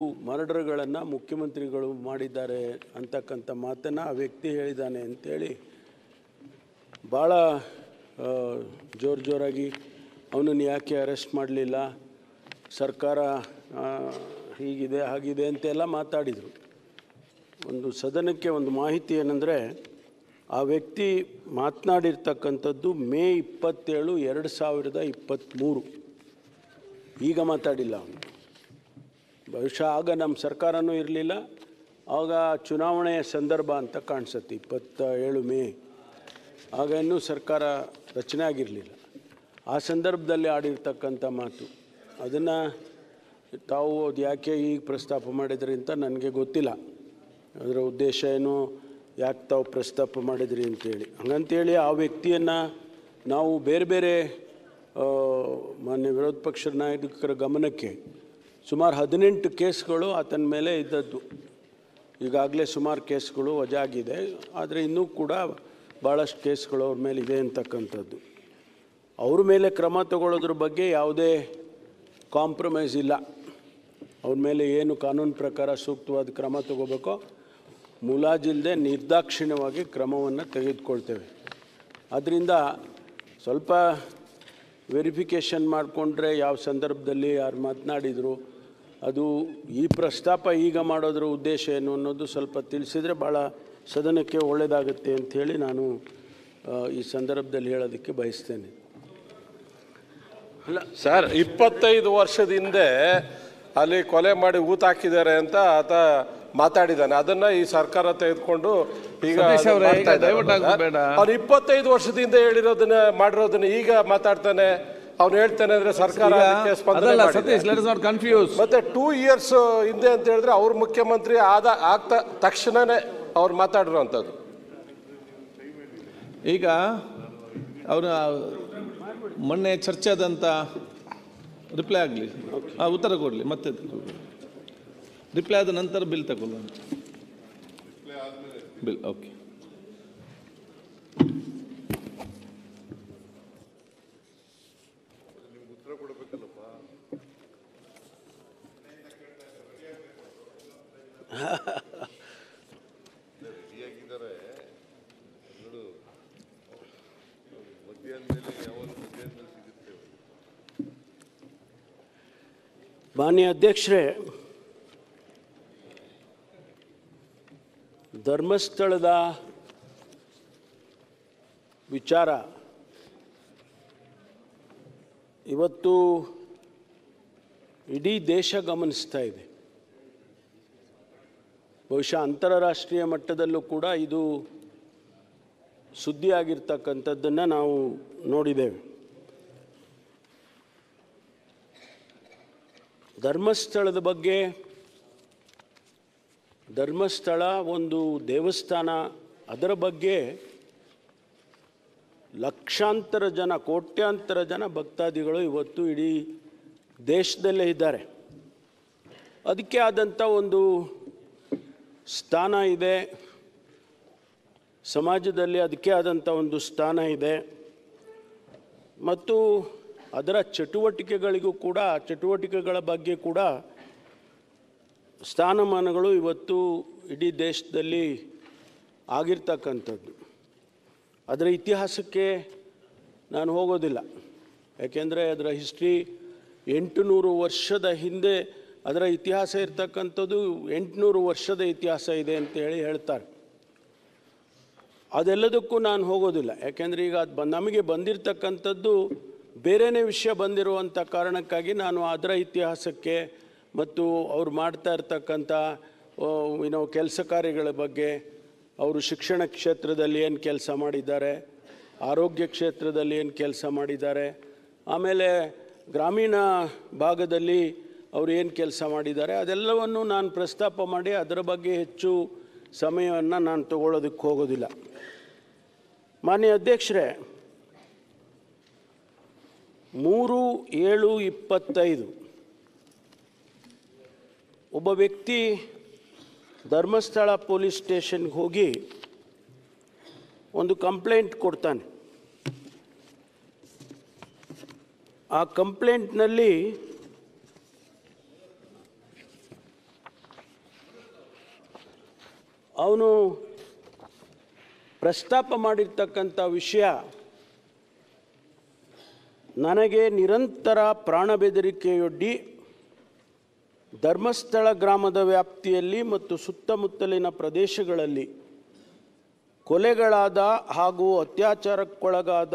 ಮರ್ಡರ್ಗಳನ್ನು ಮುಖ್ಯಮಂತ್ರಿಗಳು ಮಾಡಿದ್ದಾರೆ ಅಂತಕ್ಕಂಥ ಮಾತನ್ನು ಆ ವ್ಯಕ್ತಿ ಹೇಳಿದ್ದಾನೆ ಅಂತೇಳಿ ಭಾಳ ಜೋರಾಗಿ ಅವನನ್ನು ಯಾಕೆ ಅರೆಸ್ಟ್ ಮಾಡಲಿಲ್ಲ, ಸರ್ಕಾರ ಹೀಗಿದೆ ಹಾಗಿದೆ ಅಂತೆಲ್ಲ ಮಾತಾಡಿದರು. ಒಂದು ಸದನಕ್ಕೆ ಒಂದು ಮಾಹಿತಿ ಏನಂದರೆ, ಆ ವ್ಯಕ್ತಿ ಮಾತನಾಡಿರ್ತಕ್ಕಂಥದ್ದು ಮೇ 27, 2023. ಈಗ ಮಾತಾಡಿಲ್ಲ ಅವನು. ಬಹುಶಃ ಆಗ ನಮ್ಮ ಸರ್ಕಾರನೂ ಇರಲಿಲ್ಲ, ಆಗ ಚುನಾವಣೆಯ ಸಂದರ್ಭ ಅಂತ ಕಾಣಿಸುತ್ತೆ. 27 ಮೇ, ಆಗ ಇನ್ನೂ ಸರ್ಕಾರ ರಚನೆ ಆಗಿರಲಿಲ್ಲ. ಆ ಸಂದರ್ಭದಲ್ಲಿ ಆಡಿರ್ತಕ್ಕಂಥ ಮಾತು, ಅದನ್ನು ತಾವು ಅದು ಯಾಕೆ ಈಗ ಪ್ರಸ್ತಾಪ ಮಾಡಿದ್ರಿ ಅಂತ ನನಗೆ ಗೊತ್ತಿಲ್ಲ. ಅದರ ಉದ್ದೇಶ ಏನು, ಯಾಕೆ ತಾವು ಪ್ರಸ್ತಾಪ ಮಾಡಿದ್ರಿ ಅಂತೇಳಿ. ಹಂಗಂತೇಳಿ ಆ ವ್ಯಕ್ತಿಯನ್ನು ನಾವು ಬೇರೆ ಬೇರೆ ಮಾನ್ಯ ವಿರೋಧ ಪಕ್ಷದ ನಾಯಕರ ಗಮನಕ್ಕೆ ಸುಮಾರು 18 ಕೇಸ್ಗಳು ಆತನ ಮೇಲೆ ಇದ್ದದ್ದು. ಈಗಾಗಲೇ ಸುಮಾರು ಕೇಸ್ಗಳು ವಜಾ ಆಗಿದೆ, ಆದರೆ ಇನ್ನೂ ಕೂಡ ಭಾಳಷ್ಟು ಕೇಸ್ಗಳು ಅವ್ರ ಮೇಲೆ ಇದೆ ಅಂತಕ್ಕಂಥದ್ದು. ಅವ್ರ ಮೇಲೆ ಕ್ರಮ ತಗೊಳ್ಳೋದ್ರ ಬಗ್ಗೆ ಯಾವುದೇ ಕಾಂಪ್ರಮೈಸ್ ಇಲ್ಲ. ಅವ್ರ ಮೇಲೆ ಏನು ಕಾನೂನು ಪ್ರಕಾರ ಸೂಕ್ತವಾದ ಕ್ರಮ ತಗೋಬೇಕೋ ಮುಲಾಜಿಲ್ಲದೆ ನಿರ್ದಾಕ್ಷಿಣ್ಯವಾಗಿ ಕ್ರಮವನ್ನು ತೆಗೆದುಕೊಳ್ತೇವೆ. ಆದ್ದರಿಂದ ಸ್ವಲ್ಪ ವೆರಿಫಿಕೇಷನ್ ಮಾಡಿಕೊಂಡ್ರೆ ಯಾವ ಸಂದರ್ಭದಲ್ಲಿ ಯಾರು ಮಾತನಾಡಿದರು, ಅದು ಈ ಪ್ರಸ್ತಾಪ ಈಗ ಮಾಡೋದ್ರ ಉದ್ದೇಶ ಏನು ಅನ್ನೋದು ಸ್ವಲ್ಪ ತಿಳಿಸಿದರೆ ಭಾಳ ಸದನಕ್ಕೆ ಒಳ್ಳೆಯದಾಗುತ್ತೆ ಅಂಥೇಳಿ ನಾನು ಈ ಸಂದರ್ಭದಲ್ಲಿ ಹೇಳೋದಕ್ಕೆ ಬಯಸ್ತೇನೆ. ಅಲ್ಲ ಸರ್, 25 ವರ್ಷದ ಹಿಂದೆ ಅಲ್ಲಿ ಕೊಲೆ ಮಾಡಿ ಊತ ಹಾಕಿದ್ದಾರೆ ಅಂತ ಆತ ಮಾತಾಡಿದ್ದಾನೆ. ಅದನ್ನ ಈ ಸರ್ಕಾರ ತೆಗೆದುಕೊಂಡು ಈಗ 25 ವರ್ಷದಿಂದ ಹೇಳಿರೋದನ್ನ ಮಾಡಿರೋದನ್ನ ಈಗ ಮಾತಾಡ್ತಾನೆ. ಅವ್ನು ಹೇಳ್ತಾನೆ ಅಂದ್ರೆ ಸರ್ಕಾರ ಮತ್ತೆ 2 years ಹಿಂದೆ ಅಂತ ಹೇಳಿದ್ರೆ ಅವ್ರ ಮುಖ್ಯಮಂತ್ರಿ ಆಗ್ತಾ ತಕ್ಷಣನೇ ಅವ್ರು ಮಾತಾಡಿರೋಂಥದ್ದು. ಈಗ ಅವರ ಮೊನ್ನೆ ಚರ್ಚೆ ಆದಂಥ ರಿಪ್ಲೈ ಆಗಲಿ, ಉತ್ತರ ಕೊಡಲಿ, ಮತ್ತೆ ರಿಪ್ಲೈ ಆದ ನಂತರ ಬಿಲ್ ತಗೊಳ್ಳುವ. Bill okay. ಮಾನ್ಯ ಅಧ್ಯಕ್ಷರೇ, ಧರ್ಮಸ್ಥಳದ ವಿಚಾರ ಇವತ್ತು ಇಡೀ ದೇಶ ಗಮನಿಸ್ತಾ ಇದೆ. ಬಹುಶಃ ಅಂತಾರಾಷ್ಟ್ರೀಯ ಮಟ್ಟದಲ್ಲೂ ಕೂಡ ಇದು ಸುದ್ದಿಯಾಗಿರ್ತಕ್ಕಂಥದ್ದನ್ನು ನಾವು ನೋಡಿದ್ದೇವೆ. ಧರ್ಮಸ್ಥಳದ ಬಗ್ಗೆ, ಧರ್ಮಸ್ಥಳ ಒಂದು ದೇವಸ್ಥಾನ, ಅದರ ಬಗ್ಗೆ ಲಕ್ಷಾಂತರ ಜನ, ಕೋಟ್ಯಾಂತರ ಜನ ಭಕ್ತಾದಿಗಳು ಇವತ್ತು ಇಡೀ ದೇಶದಲ್ಲೇ ಇದ್ದಾರೆ. ಅದಕ್ಕೆ ಆದಂಥ ಒಂದು ಸ್ಥಾನ ಇದೆ, ಸಮಾಜದಲ್ಲಿ ಅದಕ್ಕೆ ಆದಂಥ ಒಂದು ಸ್ಥಾನ ಇದೆ. ಮತ್ತು ಅದರ ಚಟುವಟಿಕೆಗಳಿಗೂ ಕೂಡ, ಚಟುವಟಿಕೆಗಳ ಬಗ್ಗೆ ಕೂಡ ಸ್ಥಾನಮಾನಗಳು ಇವತ್ತು ಇಡೀ ದೇಶದಲ್ಲಿ ಆಗಿರ್ತಕ್ಕಂಥದ್ದು. ಅದರ ಇತಿಹಾಸಕ್ಕೆ ನಾನು ಹೋಗೋದಿಲ್ಲ, ಯಾಕೆಂದರೆ ಅದರ ಹಿಸ್ಟ್ರಿ 800 ವರ್ಷದ ಹಿಂದೆ ಅದರ ಇತಿಹಾಸ ಇರ್ತಕ್ಕಂಥದ್ದು. 800 ವರ್ಷದ ಇತಿಹಾಸ ಇದೆ ಅಂತೇಳಿ ಹೇಳ್ತಾರೆ. ಅದೆಲ್ಲದಕ್ಕೂ ನಾನು ಹೋಗೋದಿಲ್ಲ, ಯಾಕೆಂದರೆ ಈಗ ಅದು ನಮಗೆ ಬಂದಿರತಕ್ಕಂಥದ್ದು ಬೇರೆಯೇ ವಿಷಯ ಬಂದಿರುವಂಥ ಕಾರಣಕ್ಕಾಗಿ ನಾನು ಅದರ ಇತಿಹಾಸಕ್ಕೆ ಮತ್ತು ಅವ್ರು ಮಾಡ್ತಾ ಇರ್ತಕ್ಕಂಥ ಕೆಲಸ ಕಾರ್ಯಗಳ ಬಗ್ಗೆ, ಅವರು ಶಿಕ್ಷಣ ಕ್ಷೇತ್ರದಲ್ಲಿ ಏನು ಕೆಲಸ ಮಾಡಿದ್ದಾರೆ, ಆರೋಗ್ಯ ಕ್ಷೇತ್ರದಲ್ಲಿ ಏನು ಕೆಲಸ ಮಾಡಿದ್ದಾರೆ, ಆಮೇಲೆ ಗ್ರಾಮೀಣ ಭಾಗದಲ್ಲಿ ಅವರು ಏನು ಕೆಲಸ ಮಾಡಿದ್ದಾರೆ, ಅದೆಲ್ಲವನ್ನು ನಾನು ಪ್ರಸ್ತಾಪ ಮಾಡಿ ಅದರ ಬಗ್ಗೆ ಹೆಚ್ಚು ಸಮಯವನ್ನು ನಾನು ತಗೊಳ್ಳೋದಕ್ಕೆ ಹೋಗೋದಿಲ್ಲ. ಮಾನ್ಯ ಅಧ್ಯಕ್ಷರೇ, 3/7/25 ಒಬ್ಬ ವ್ಯಕ್ತಿ ಧರ್ಮಸ್ಥಳ ಪೊಲೀಸ್ ಸ್ಟೇಷನ್ಗೆ ಹೋಗಿ ಒಂದು ಕಂಪ್ಲೇಂಟ್ ಕೊಡ್ತಾನೆ. ಆ ಕಂಪ್ಲೇಂಟ್ನಲ್ಲಿ ಅವನು ಪ್ರಸ್ತಾಪ ಮಾಡಿರ್ತಕ್ಕಂಥ ವಿಷಯ ನನಗೆ ನಿರಂತರ ಪ್ರಾಣ ಬೆದರಿಕೆಯೊಡ್ಡಿ ಧರ್ಮಸ್ಥಳ ಗ್ರಾಮದ ವ್ಯಾಪ್ತಿಯಲ್ಲಿ ಮತ್ತು ಸುತ್ತಮುತ್ತಲಿನ ಪ್ರದೇಶಗಳಲ್ಲಿ ಕೊಲೆಗಳಾದ ಹಾಗೂ ಅತ್ಯಾಚಾರಕ್ಕೊಳಗಾದ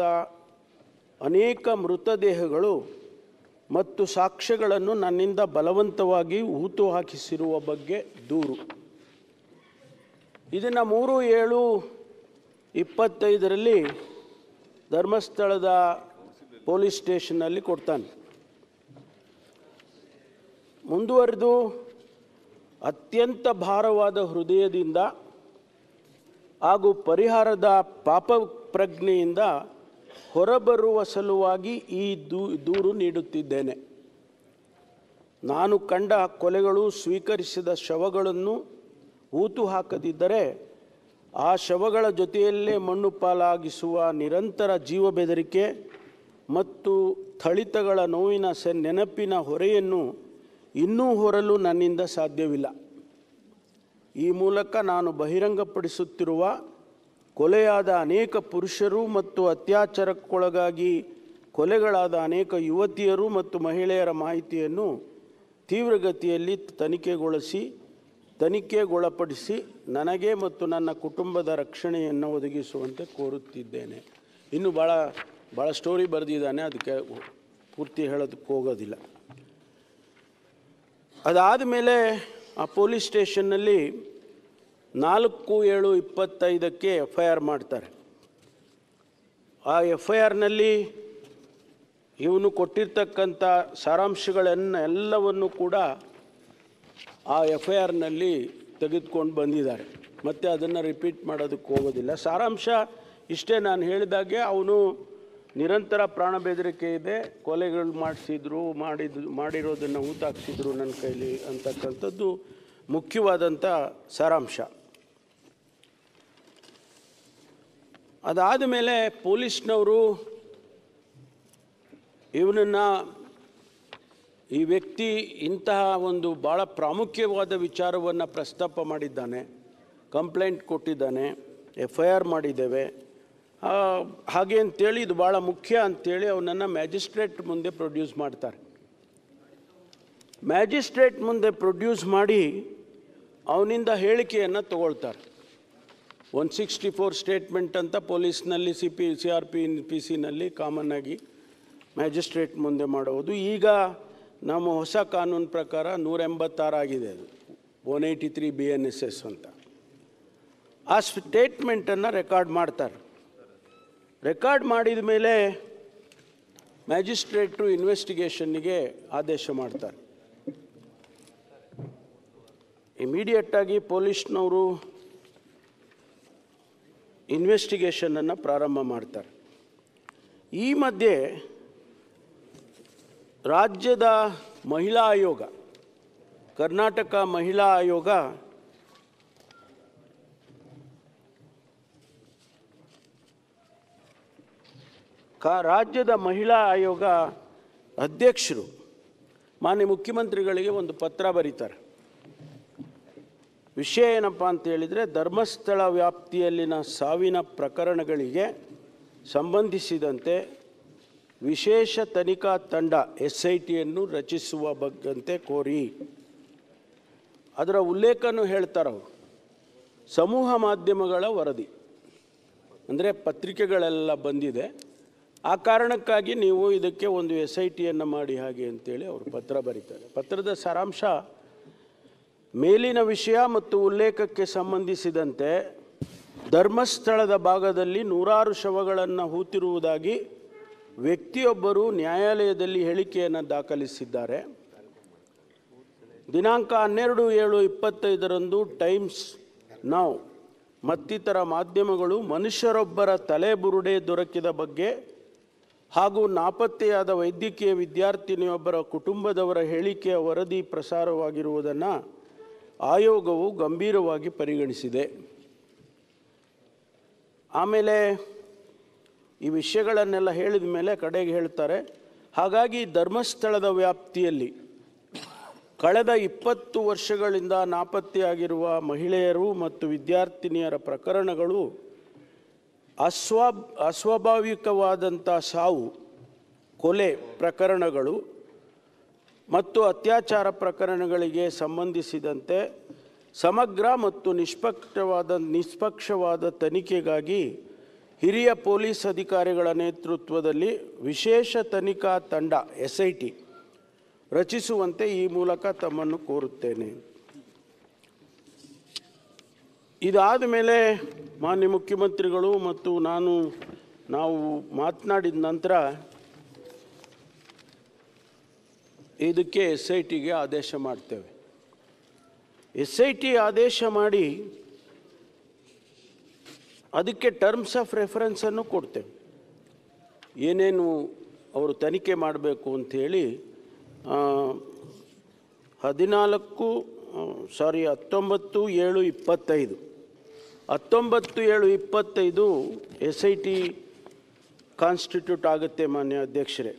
ಅನೇಕ ಮೃತದೇಹಗಳು ಮತ್ತು ಸಾಕ್ಷ್ಯಗಳನ್ನು ನನ್ನಿಂದ ಬಲವಂತವಾಗಿ ಹೂತು ಹಾಕಿಸಿರುವ ಬಗ್ಗೆ ದೂರು. ಇದನ್ನು 3/7/25 ಧರ್ಮಸ್ಥಳದ ಪೊಲೀಸ್ ಸ್ಟೇಷನ್ನಲ್ಲಿ ಕೊಡ್ತಾನೆ. ಮುಂದುವರೆದು ಅತ್ಯಂತ ಭಾರವಾದ ಹೃದಯದಿಂದ ಹಾಗೂ ಪರಿಹಾರದ ಪಾಪ ಪ್ರಜ್ಞೆಯಿಂದ ಹೊರಬರುವ ಸಲುವಾಗಿ ಈ ದೂರು ನೀಡುತ್ತಿದ್ದೇನೆ. ನಾನು ಕಂಡ ಕೊಲೆಗಳು ಸ್ವೀಕರಿಸಿದ ಶವಗಳನ್ನು ಹೂತು ಹಾಕದಿದ್ದರೆ ಆ ಶವಗಳ ಜೊತೆಯಲ್ಲೇ ಮಣ್ಣು ಪಾಲಾಗಿಸುವ ನಿರಂತರ ಜೀವ ಬೆದರಿಕೆ ಮತ್ತು ಥಳಿತಗಳ ನೋವಿನ ನೆನಪಿನ ಹೊರೆಯನ್ನು ಇನ್ನೂ ಹೊರಲು ನನ್ನಿಂದ ಸಾಧ್ಯವಿಲ್ಲ. ಈ ಮೂಲಕ ನಾನು ಬಹಿರಂಗಪಡಿಸುತ್ತಿರುವ ಕೊಲೆಯಾದ ಅನೇಕ ಪುರುಷರು ಮತ್ತು ಅತ್ಯಾಚಾರಕ್ಕೊಳಗಾಗಿ ಕೊಲೆಗಳಾದ ಅನೇಕ ಯುವತಿಯರು ಮತ್ತು ಮಹಿಳೆಯರ ಮಾಹಿತಿಯನ್ನು ತೀವ್ರಗತಿಯಲ್ಲಿ ತನಿಖೆಗೊಳಪಡಿಸಿ ನನಗೆ ಮತ್ತು ನನ್ನ ಕುಟುಂಬದ ರಕ್ಷಣೆಯನ್ನು ಒದಗಿಸುವಂತೆ ಕೋರುತ್ತಿದ್ದೇನೆ. ಇನ್ನು ಭಾಳ ಸ್ಟೋರಿ ಬರೆದಿದ್ದಾನೆ, ಅದಕ್ಕೆ ಪೂರ್ತಿ ಹೇಳೋದಕ್ಕೆ ಹೋಗೋದಿಲ್ಲ. ಅದಾದ ಮೇಲೆ ಆ ಪೊಲೀಸ್ ಸ್ಟೇಷನ್ನಲ್ಲಿ 4/7/25 FIR ಮಾಡ್ತಾರೆ. ಆ FIRನಲ್ಲಿ ಇವನು ಕೊಟ್ಟಿರ್ತಕ್ಕಂಥ ಸಾರಾಂಶಗಳನ್ನೆಲ್ಲವನ್ನು ಕೂಡ ಆ FIRನಲ್ಲಿ ತೆಗೆದುಕೊಂಡು ಬಂದಿದ್ದಾರೆ. ಮತ್ತು ಅದನ್ನು ರಿಪೀಟ್ ಮಾಡೋದಕ್ಕೆ ಹೋಗೋದಿಲ್ಲ. ಸಾರಾಂಶ ಇಷ್ಟೇ, ನಾನು ಹೇಳಿದಾಗೆ ಅವನು ನಿರಂತರ ಪ್ರಾಣ ಬೆದರಿಕೆ ಇದೆ, ಕೊಲೆಗಳು ಮಾಡಿರೋದನ್ನು ಹೂತಾಕ್ಸಿದ್ರು ನನ್ನ ಕೈಲಿ ಅಂತಕ್ಕಂಥದ್ದು ಮುಖ್ಯವಾದಂಥ ಸಾರಾಂಶ. ಅದಾದ ಮೇಲೆ ಪೊಲೀಸ್ನವರು ಇವನನ್ನು, ಈ ವ್ಯಕ್ತಿ ಇಂತಹ ಒಂದು ಭಾಳ ಪ್ರಾಮುಖ್ಯವಾದ ವಿಚಾರವನ್ನು ಪ್ರಸ್ತಾಪ ಮಾಡಿದ್ದಾನೆ, ಕಂಪ್ಲೇಂಟ್ ಕೊಟ್ಟಿದ್ದಾನೆ, FIR ಮಾಡಿದ್ದೇವೆ, ಹಾಗೆ ಅಂತೇಳಿ ಇದು ಭಾಳ ಮುಖ್ಯ ಅಂಥೇಳಿ ಅವನನ್ನು ಮ್ಯಾಜಿಸ್ಟ್ರೇಟ್ ಮುಂದೆ ಪ್ರೊಡ್ಯೂಸ್ ಮಾಡ್ತಾರೆ. ಮ್ಯಾಜಿಸ್ಟ್ರೇಟ್ ಮುಂದೆ ಪ್ರೊಡ್ಯೂಸ್ ಮಾಡಿ ಅವನಿಂದ ಹೇಳಿಕೆಯನ್ನು ತಗೊಳ್ತಾರೆ. 164 ಸ್ಟೇಟ್ಮೆಂಟ್ ಅಂತ ಪೊಲೀಸ್ನಲ್ಲಿ CRPC ಕಾಮನ್ನಾಗಿ ಮ್ಯಾಜಿಸ್ಟ್ರೇಟ್ ಮುಂದೆ ಮಾಡುವುದು. ಈಗ ನಮ್ಮ ಹೊಸ ಕಾನೂನು ಪ್ರಕಾರ 186 ಆಗಿದೆ, ಅದು 183 BNSS ಅಂತ. ಆ ಸ್ಟೇಟ್ಮೆಂಟನ್ನು ರೆಕಾರ್ಡ್ ಮಾಡ್ತಾರೆ. ರೆಕಾರ್ಡ್ ಮಾಡಿದ ಮೇಲೆ ಮ್ಯಾಜಿಸ್ಟ್ರೇಟು ಇನ್ವೆಸ್ಟಿಗೇಷನ್ನಿಗೆ ಆದೇಶ ಮಾಡ್ತಾರೆ. ಇಮಿಡಿಯೇಟಾಗಿ ಪೊಲೀಸ್ನವರು ಇನ್ವೆಸ್ಟಿಗೇಷನನ್ನು ಪ್ರಾರಂಭ ಮಾಡ್ತಾರೆ. ಈ ಮಧ್ಯೆ ರಾಜ್ಯದ ಮಹಿಳಾ ಆಯೋಗ, ಕರ್ನಾಟಕ ಮಹಿಳಾ ಆಯೋಗ ರಾಜ್ಯದ ಮಹಿಳಾ ಆಯೋಗ ಅಧ್ಯಕ್ಷರು ಮಾನ್ಯ ಮುಖ್ಯಮಂತ್ರಿಗಳಿಗೆ ಒಂದು ಪತ್ರ ಬರೀತಾರೆ. ವಿಷಯ ಏನಪ್ಪ ಅಂತ ಹೇಳಿದರೆ, ಧರ್ಮಸ್ಥಳ ವ್ಯಾಪ್ತಿಯಲ್ಲಿನ ಸಾವಿನ ಪ್ರಕರಣಗಳಿಗೆ ಸಂಬಂಧಿಸಿದಂತೆ ವಿಶೇಷ ತನಿಖಾ ತಂಡ SITಯನ್ನು ರಚಿಸುವ ಬಗ್ಗಂತೆ ಕೋರಿ. ಅದರ ಉಲ್ಲೇಖನೂ ಹೇಳ್ತಾರವರು, ಸಮೂಹ ಮಾಧ್ಯಮಗಳ ವರದಿ ಅಂದರೆ ಪತ್ರಿಕೆಗಳೆಲ್ಲ ಬಂದಿದೆ, ಆ ಕಾರಣಕ್ಕಾಗಿ ನೀವು ಇದಕ್ಕೆ ಒಂದು SITಯನ್ನು ಮಾಡಿ ಹಾಗೆ ಅಂತೇಳಿ ಅವರು ಪತ್ರ ಬರೀತಾರೆ. ಪತ್ರದ ಸಾರಾಂಶ, ಮೇಲಿನ ವಿಷಯ ಮತ್ತು ಉಲ್ಲೇಖಕ್ಕೆ ಸಂಬಂಧಿಸಿದಂತೆ ಧರ್ಮಸ್ಥಳದ ಭಾಗದಲ್ಲಿ 100 ಶವಗಳನ್ನು ಹೂತಿರುವುದಾಗಿ ವ್ಯಕ್ತಿಯೊಬ್ಬರು ನ್ಯಾಯಾಲಯದಲ್ಲಿ ಹೇಳಿಕೆಯನ್ನು ದಾಖಲಿಸಿದ್ದಾರೆ. ದಿನಾಂಕ 12/7/25 ಟೈಮ್ಸ್ ನೌ ಮತ್ತಿತರ ಮಾಧ್ಯಮಗಳು ಮನುಷ್ಯರೊಬ್ಬರ ತಲೆಬುರುಡೆ ದೊರಕಿದ ಬಗ್ಗೆ ಹಾಗೂ ನಾಪತ್ತೆಯಾದ ವೈದ್ಯಕೀಯ ವಿದ್ಯಾರ್ಥಿನಿಯೊಬ್ಬರ ಕುಟುಂಬದವರ ಹೇಳಿಕೆಯ ವರದಿ ಪ್ರಸಾರವಾಗಿರುವುದನ್ನು ಆಯೋಗವು ಗಂಭೀರವಾಗಿ ಪರಿಗಣಿಸಿದೆ. ಆಮೇಲೆ ಈ ವಿಷಯಗಳನ್ನೆಲ್ಲ ಹೇಳಿದ ಮೇಲೆ ಕಡೆಗೆ ಹೇಳ್ತಾರೆ, ಹಾಗಾಗಿ ಧರ್ಮಸ್ಥಳದ ವ್ಯಾಪ್ತಿಯಲ್ಲಿ ಕಳೆದ 20 ವರ್ಷಗಳಿಂದ ನಾಪತ್ತೆಯಾಗಿರುವ ಮಹಿಳೆಯರು ಮತ್ತು ವಿದ್ಯಾರ್ಥಿನಿಯರ ಪ್ರಕರಣಗಳು ಅಸ್ವಾಭಾವಿಕವಾದಂಥ ಸಾವು, ಕೊಲೆ ಪ್ರಕರಣಗಳು ಮತ್ತು ಅತ್ಯಾಚಾರ ಪ್ರಕರಣಗಳಿಗೆ ಸಂಬಂಧಿಸಿದಂತೆ ಸಮಗ್ರ ಮತ್ತು ನಿಷ್ಪಕ್ಷವಾದ ತನಿಖೆಗಾಗಿ ಹಿರಿಯ ಪೊಲೀಸ್ ಅಧಿಕಾರಿಗಳ ನೇತೃತ್ವದಲ್ಲಿ ವಿಶೇಷ ತನಿಖಾ ತಂಡ SIT ರಚಿಸುವಂತೆ ಈ ಮೂಲಕ ತಮ್ಮನ್ನು ಕೋರುತ್ತೇನೆ. ಇದಾದ ಮೇಲೆ ಮಾನ್ಯ ಮುಖ್ಯಮಂತ್ರಿಗಳು ಮತ್ತು ನಾವು ಮಾತನಾಡಿದ ನಂತರ ಇದಕ್ಕೆ SITಗೆ ಆದೇಶ ಮಾಡ್ತೇವೆ. SIT ಆದೇಶ ಮಾಡಿ ಅದಕ್ಕೆ ಟರ್ಮ್ಸ್ ಆಫ್ ರೆಫರೆನ್ಸನ್ನು ಕೊಡ್ತೇವೆ. ಏನೇನು ಅವರು ತನಿಖೆ ಮಾಡಬೇಕು ಅಂಥೇಳಿ 19/7/25 19/7/25 SIT ಕಾನ್ಸ್ಟಿಟ್ಯೂಟ್ ಆಗುತ್ತೆ ಮಾನ್ಯ ಅಧ್ಯಕ್ಷರೇ.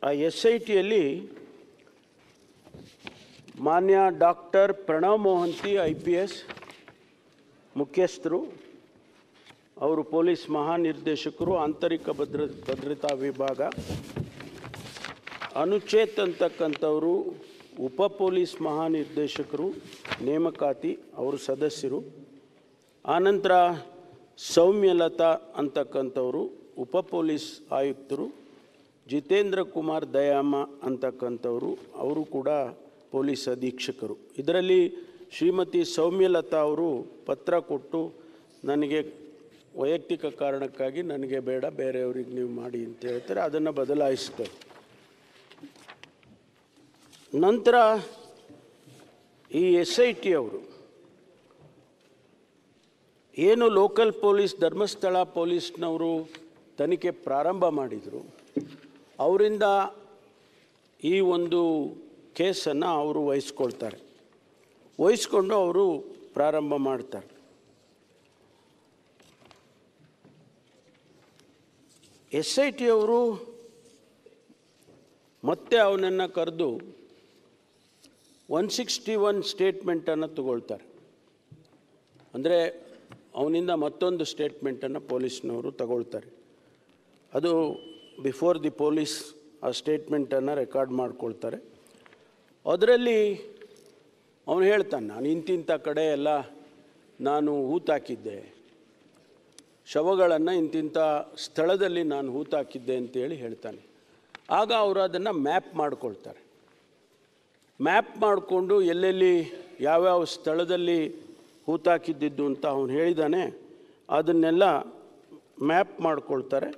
ಆ SITಯಲ್ಲಿ ಮಾನ್ಯ ಡಾಕ್ಟರ್ ಪ್ರಣವ್ ಮೊಹಂತಿ IPS ಮುಖ್ಯಸ್ಥರು, ಅವರು ಪೊಲೀಸ್ ಮಹಾನಿರ್ದೇಶಕರು, ಆಂತರಿಕ ಭದ್ರತಾ ವಿಭಾಗ, ಅನುಚೇತ್ ಅಂತಕ್ಕಂಥವರು ಉಪ ಪೊಲೀಸ್ ಮಹಾನಿರ್ದೇಶಕರು ನೇಮಕಾತಿ, ಅವರು ಸದಸ್ಯರು. ಆನಂತರ ಸೌಮ್ಯಲತಾ ಅಂತಕ್ಕಂಥವರು ಉಪ ಪೊಲೀಸ್ ಆಯುಕ್ತರು, ಜಿತೇಂದ್ರ ಕುಮಾರ್ ದಯಾಮ ಅಂತಕ್ಕಂಥವರು ಅವರು ಕೂಡ ಪೊಲೀಸ್ ಅಧೀಕ್ಷಕರು. ಇದರಲ್ಲಿ ಶ್ರೀಮತಿ ಸೌಮ್ಯಲತಾ ಅವರು ಪತ್ರ ಕೊಟ್ಟು ನನಗೆ ವೈಯಕ್ತಿಕ ಕಾರಣಕ್ಕಾಗಿ ನನಗೆ ಬೇಡ, ಬೇರೆಯವ್ರಿಗೆ ನೀವು ಮಾಡಿ ಅಂತ ಹೇಳ್ತಾರೆ. ಅದನ್ನು ಬದಲಾಯಿಸ್ತಾರೆ. ನಂತರ ಈ SIT ಅವರು ಏನು ಲೋಕಲ್ ಪೊಲೀಸ್ ಧರ್ಮಸ್ಥಳ ಪೊಲೀಸ್ನವರು ತನಿಖೆ ಪ್ರಾರಂಭ ಮಾಡಿದರು, ಅವರಿಂದ ಈ ಒಂದು ಕೇಸನ್ನು ಅವರು ವಹಿಸ್ಕೊಂಡು ಅವರು ಪ್ರಾರಂಭ ಮಾಡ್ತಾರೆ. SIT ಅವರು ಮತ್ತೆ ಅವನನ್ನು ಕರೆದು 161 ಸ್ಟೇಟ್ಮೆಂಟನ್ನು ತಗೊಳ್ತಾರೆ. ಅಂದರೆ ಅವನಿಂದ ಮತ್ತೊಂದು ಸ್ಟೇಟ್ಮೆಂಟನ್ನು ಪೊಲೀಸ್ನವರು ತಗೊಳ್ತಾರೆ. ಅದು ಬಿಫೋರ್ ದಿ ಪೊಲೀಸ್ ಆ ಸ್ಟೇಟ್ಮೆಂಟನ್ನು ರೆಕಾರ್ಡ್ ಮಾಡ್ಕೊಳ್ತಾರೆ. ಅದರಲ್ಲಿ ಅವನು ಹೇಳ್ತಾನೆ, ನಾನು ಇಂತಿಂಥ ಕಡೆ ಎಲ್ಲ ನಾನು ಹೂತಾಕಿದ್ದೆ, ಶವಗಳನ್ನು ಇಂತಿಂಥ ಸ್ಥಳದಲ್ಲಿ ನಾನು ಹೂತಾಕಿದ್ದೆ ಅಂತೇಳಿ ಹೇಳ್ತಾನೆ. ಆಗ ಅವರು ಅದನ್ನು ಮ್ಯಾಪ್ ಮಾಡ್ಕೊಳ್ತಾರೆ. ಮ್ಯಾಪ್ ಮಾಡಿಕೊಂಡು ಎಲ್ಲೆಲ್ಲಿ ಯಾವ್ಯಾವ ಸ್ಥಳದಲ್ಲಿ ಹೂತಾಕಿದ್ದಿದ್ದು ಅಂತ ಅವನು ಹೇಳಿದ್ದಾನೆ, ಅದನ್ನೆಲ್ಲ ಮ್ಯಾಪ್ ಮಾಡ್ಕೊಳ್ತಾರೆ.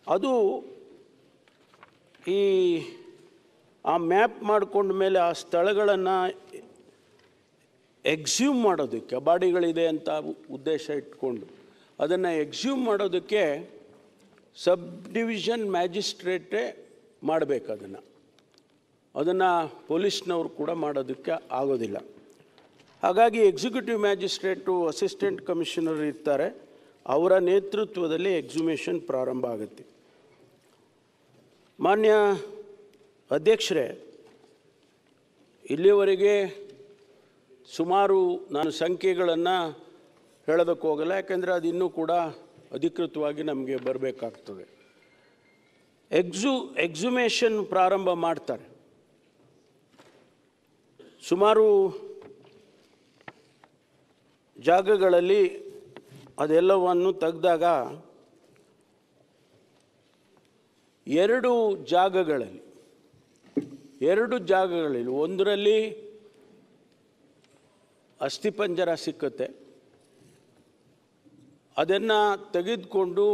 ಅದು ಆ ಮ್ಯಾಪ್ ಮಾಡ್ಕೊಂಡ ಮೇಲೆ ಆ ಸ್ಥಳಗಳನ್ನು ಎಕ್ಸ್ಯೂಮ್ ಮಾಡೋದಕ್ಕೆ, ಬಾಡಿಗಳಿದೆ ಅಂತ ಉದ್ದೇಶ ಇಟ್ಕೊಂಡು ಅದನ್ನು ಎಕ್ಸ್ಯೂಮ್ ಮಾಡೋದಕ್ಕೆ ಸಬ್ ಡಿವಿಷನ್ ಮ್ಯಾಜಿಸ್ಟ್ರೇಟೇ ಮಾಡಬೇಕು. ಅದನ್ನು ಪೊಲೀಸ್ನವರು ಕೂಡ ಮಾಡೋದಕ್ಕೆ ಆಗೋದಿಲ್ಲ. ಹಾಗಾಗಿ ಎಕ್ಸಿಕ್ಯೂಟಿವ್ ಮ್ಯಾಜಿಸ್ಟ್ರೇಟು, ಅಸಿಸ್ಟೆಂಟ್ ಕಮಿಷನರ್ ಇರ್ತಾರೆ, ಅವರ ನೇತೃತ್ವದಲ್ಲಿ ಎಕ್ಸುಮೇಷನ್ ಪ್ರಾರಂಭ ಆಗುತ್ತೆ. ಮಾನ್ಯ ಅಧ್ಯಕ್ಷರೇ, ಇಲ್ಲಿವರೆಗೆ ಸುಮಾರು ನಾನು ಸಂಖ್ಯೆಗಳನ್ನು ಹೇಳೋದಕ್ಕೆ ಹೋಗಲ್ಲ, ಯಾಕೆಂದರೆ ಅದು ಇನ್ನೂ ಕೂಡ ಅಧಿಕೃತವಾಗಿ ನಮಗೆ ಬರಬೇಕಾಗ್ತದೆ. ಎಕ್ಸುಮೇಷನ್ ಪ್ರಾರಂಭ ಮಾಡ್ತಾರೆ. ಸುಮಾರು ಜಾಗಗಳಲ್ಲಿ ಅದೆಲ್ಲವನ್ನು ತೆಗೆದಾಗ 2 ಜಾಗಗಳಲ್ಲಿ ಒಂದರಲ್ಲಿ ಅಸ್ಥಿಪಂಜರ ಸಿಕ್ಕುತ್ತೆ. ಅದನ್ನು ತೆಗೆದುಕೊಂಡು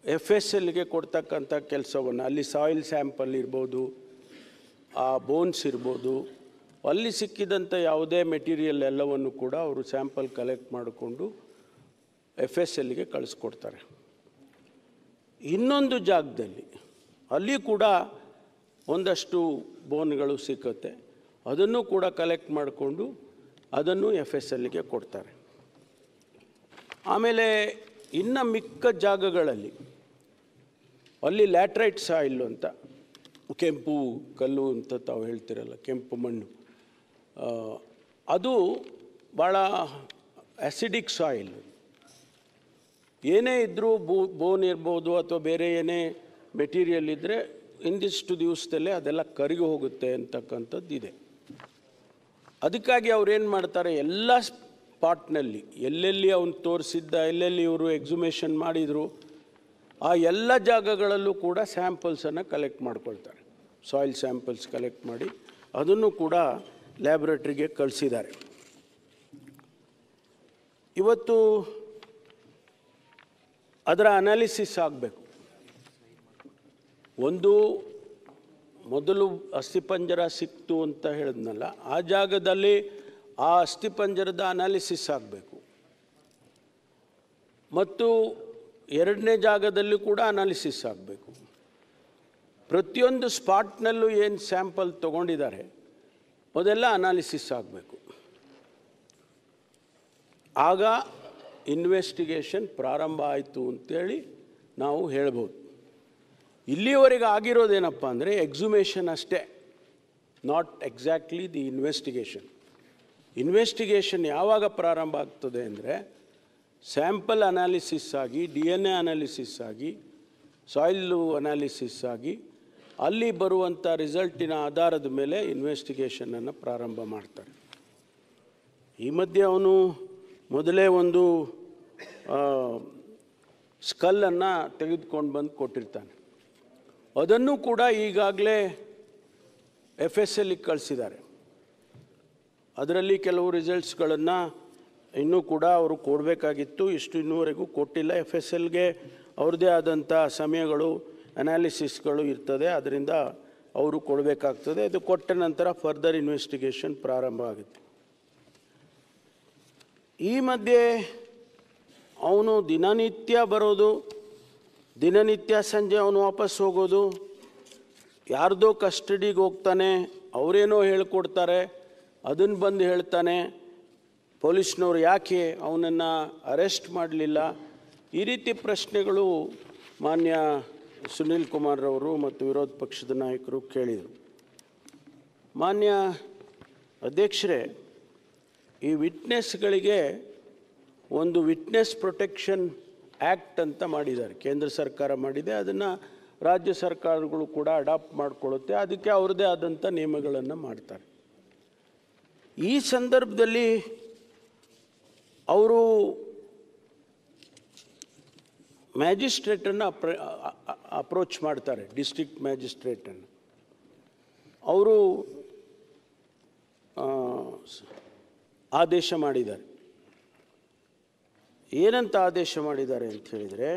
FSLಗೆ ಕೊಡ್ತಕ್ಕಂಥ ಕೆಲಸವನ್ನು, ಅಲ್ಲಿ ಸಾಯಿಲ್ ಸ್ಯಾಂಪಲ್ ಇರ್ಬೋದು, ಆ ಬೋನ್ಸ್ ಇರ್ಬೋದು, ಅಲ್ಲಿ ಸಿಕ್ಕಿದಂಥ ಯಾವುದೇ ಮೆಟೀರಿಯಲ್ ಎಲ್ಲವನ್ನು ಕೂಡ ಅವರು ಸ್ಯಾಂಪಲ್ ಕಲೆಕ್ಟ್ ಮಾಡಿಕೊಂಡು FSLಗೆ ಕಳಿಸ್ಕೊಡ್ತಾರೆ. ಇನ್ನೊಂದು ಜಾಗದಲ್ಲಿ ಅಲ್ಲಿ ಕೂಡ ಒಂದಷ್ಟು ಬೋನ್ಗಳು ಸಿಕ್ಕುತ್ತೆ, ಅದನ್ನು ಕೂಡ ಕಲೆಕ್ಟ್ ಮಾಡಿಕೊಂಡು ಅದನ್ನು FSLಗೆ ಕೊಡ್ತಾರೆ. ಆಮೇಲೆ ಇನ್ನು ಮಿಕ್ಕ ಜಾಗಗಳಲ್ಲಿ ಅಲ್ಲಿ ಲ್ಯಾಟ್ರೈಟ್ ಸಾಯಿಲ್ ಅಂತ ಕೆಂಪು ಕಲ್ಲು ಅಂತ ತಾವು ಹೇಳ್ತಿರಲ್ಲ, ಕೆಂಪು ಮಣ್ಣು, ಅದು ಭಾಳ ಆ್ಯಸಿಡಿಕ್ ಸಾಯಿಲ್. ಏನೇ ಇದ್ದರೂ ಬೋನ್ ಇರ್ಬೋದು ಅಥವಾ ಬೇರೆ ಏನೇ ಮೆಟೀರಿಯಲ್ ಇದ್ದರೆ ಇಂದಿಷ್ಟು ದಿವಸದಲ್ಲೇ ಅದೆಲ್ಲ ಕರಗಿ ಹೋಗುತ್ತೆ ಅಂತಕ್ಕಂಥದ್ದು ಇದೆ. ಅದಕ್ಕಾಗಿ ಅವ್ರೇನು ಮಾಡ್ತಾರೆ, ಎಲ್ಲ ಸ್ಪಾಟ್ನಲ್ಲಿ ಎಲ್ಲೆಲ್ಲಿ ಅವನು ತೋರಿಸಿದ್ದ, ಎಲ್ಲೆಲ್ಲಿ ಇವರು ಎಕ್ಸುಮೇಷನ್ ಮಾಡಿದರು, ಆ ಎಲ್ಲ ಜಾಗಗಳಲ್ಲೂ ಕೂಡ ಸ್ಯಾಂಪಲ್ಸನ್ನು ಕಲೆಕ್ಟ್ ಮಾಡ್ಕೊಳ್ತಾರೆ. ಸಾಯಿಲ್ ಸ್ಯಾಂಪಲ್ಸ್ ಕಲೆಕ್ಟ್ ಮಾಡಿ ಅದನ್ನು ಕೂಡ ಲ್ಯಾಬ್ರೇಟ್ರಿಗೆ ಕಳಿಸಿದ್ದಾರೆ. ಇವತ್ತು ಅದರ ಅನಾಲಿಸಿಸ್ ಆಗಬೇಕು. ಒಂದು ಮೊದಲು ಅಸ್ಥಿಪಂಜರ ಸಿಕ್ತು ಅಂತ ಹೇಳಿದ್ನಲ್ಲ, ಆ ಜಾಗದಲ್ಲಿ ಆ ಅಸ್ಥಿಪಂಜರದ ಅನಾಲಿಸಿಸ್ ಆಗಬೇಕು. ಮತ್ತು ಎರಡನೇ ಜಾಗದಲ್ಲಿ ಕೂಡ ಅನಾಲಿಸಿಸ್ ಆಗಬೇಕು. ಪ್ರತಿಯೊಂದು ಸ್ಪಾಟ್ನಲ್ಲೂ ಏನು ಸ್ಯಾಂಪಲ್ ತೊಗೊಂಡಿದ್ದಾರೆ ಅದೆಲ್ಲ ಅನಾಲಿಸಿಸ್ ಆಗಬೇಕು. ಆಗ ಇನ್ವೆಸ್ಟಿಗೇಷನ್ ಪ್ರಾರಂಭ ಆಯಿತು ಅಂತೇಳಿ ನಾವು ಹೇಳ್ಬೋದು. ಇಲ್ಲಿವರೆಗೆ ಆಗಿರೋದೇನಪ್ಪ ಅಂದರೆ ಎಕ್ಸುಮೇಷನ್ ಅಷ್ಟೇ, not exactly the investigation. Investigation ಯಾವಾಗ ಪ್ರಾರಂಭ ಆಗ್ತದೆ ಅಂದರೆ ಸ್ಯಾಂಪಲ್ ಅನಾಲಿಸಿಸ್ ಆಗಿ, DNA ಅನಾಲಿಸಿಸ್ ಆಗಿ, ಸಾಯಿಲು ಅನಾಲಿಸಿಸ್ ಆಗಿ, ಅಲ್ಲಿ ಬರುವಂಥ ರಿಸಲ್ಟಿನ ಆಧಾರದ ಮೇಲೆ ಇನ್ವೆಸ್ಟಿಗೇಷನನ್ನು ಪ್ರಾರಂಭ ಮಾಡ್ತಾರೆ. ಈ ಮಧ್ಯೆ ಅವನು ಮೊದಲೇ ಒಂದು ಸ್ಕಲ್ಲನ್ನು ತೆಗೆದುಕೊಂಡು ಬಂದು ಕೊಟ್ಟಿರ್ತಾನೆ. ಅದನ್ನು ಕೂಡ ಈಗಾಗಲೇ FSLಗೆ ಕಳಿಸಿದ್ದಾರೆ. ಅದರಲ್ಲಿ ಕೆಲವು ರಿಸಲ್ಟ್ಸ್ಗಳನ್ನು ಇನ್ನೂ ಕೂಡ ಅವರು ಕೊಡಬೇಕಾಗಿತ್ತು, ಇನ್ನೂವರೆಗೂ ಕೊಟ್ಟಿಲ್ಲ. FSLಗೆ ಅವ್ರದ್ದೇ ಆದಂಥ ಸಮಯಗಳು, ಅನಾಲಿಸಿಸ್ಗಳು ಇರ್ತದೆ, ಅದರಿಂದ ಅವರು ಕೊಡಬೇಕಾಗ್ತದೆ. ಅದು ಕೊಟ್ಟ ನಂತರ ಫರ್ದರ್ ಇನ್ವೆಸ್ಟಿಗೇಷನ್ ಪ್ರಾರಂಭ ಆಗುತ್ತೆ. ಈ ಮಧ್ಯೆ ಅವನು ದಿನನಿತ್ಯ ಬರೋದು, ದಿನನಿತ್ಯ ಸಂಜೆ ಅವನು ವಾಪಸ್ ಹೋಗೋದು, ಯಾರ್ದೋ ಕಸ್ಟಡಿಗೆ ಹೋಗ್ತಾನೆ, ಅವರೇನೋ ಹೇಳ್ಕೊಡ್ತಾರೆ, ಅದನ್ನು ಬಂದು ಹೇಳ್ತಾನೆ, ಪೊಲೀಸ್ನವ್ರು ಯಾಕೆ ಅವನನ್ನು ಅರೆಸ್ಟ್ ಮಾಡಲಿಲ್ಲ, ಈ ರೀತಿ ಪ್ರಶ್ನೆಗಳು ಮಾನ್ಯ ಸುನೀಲ್ ಕುಮಾರ್ರವರು ಮತ್ತು ವಿರೋಧ ಪಕ್ಷದ ನಾಯಕರು ಕೇಳಿದರು. ಮಾನ್ಯ ಅಧ್ಯಕ್ಷರೇ, ಈ ವಿಟ್ನೆಸ್ಗಳಿಗೆ ಒಂದು ವಿಟ್ನೆಸ್ ಪ್ರೊಟೆಕ್ಷನ್ ಆ್ಯಕ್ಟ್ ಅಂತ ಮಾಡಿದ್ದಾರೆ, ಕೇಂದ್ರ ಸರ್ಕಾರ ಮಾಡಿದೆ. ಅದನ್ನು ರಾಜ್ಯ ಸರ್ಕಾರಗಳು ಕೂಡ ಅಡಾಪ್ಟ್ ಮಾಡಿಕೊಳ್ಳುತ್ತೆ, ಅದಕ್ಕೆ ಅವ್ರದ್ದೇ ಆದಂಥ ನಿಯಮಗಳನ್ನು ಮಾಡ್ತಾರೆ. ಈ ಸಂದರ್ಭದಲ್ಲಿ ಅವರು ಮ್ಯಾಜಿಸ್ಟ್ರೇಟನ್ನು ಅಪ್ರೋಚ್ ಮಾಡ್ತಾರೆ, ಡಿಸ್ಟ್ರಿಕ್ಟ್ ಮ್ಯಾಜಿಸ್ಟ್ರೇಟನ್ನು. ಅವರು ಆದೇಶ ಮಾಡಿದ್ದಾರೆ. ಏನಂತ ಆದೇಶ ಮಾಡಿದ್ದಾರೆ ಅಂತ ಹೇಳಿದರೆ,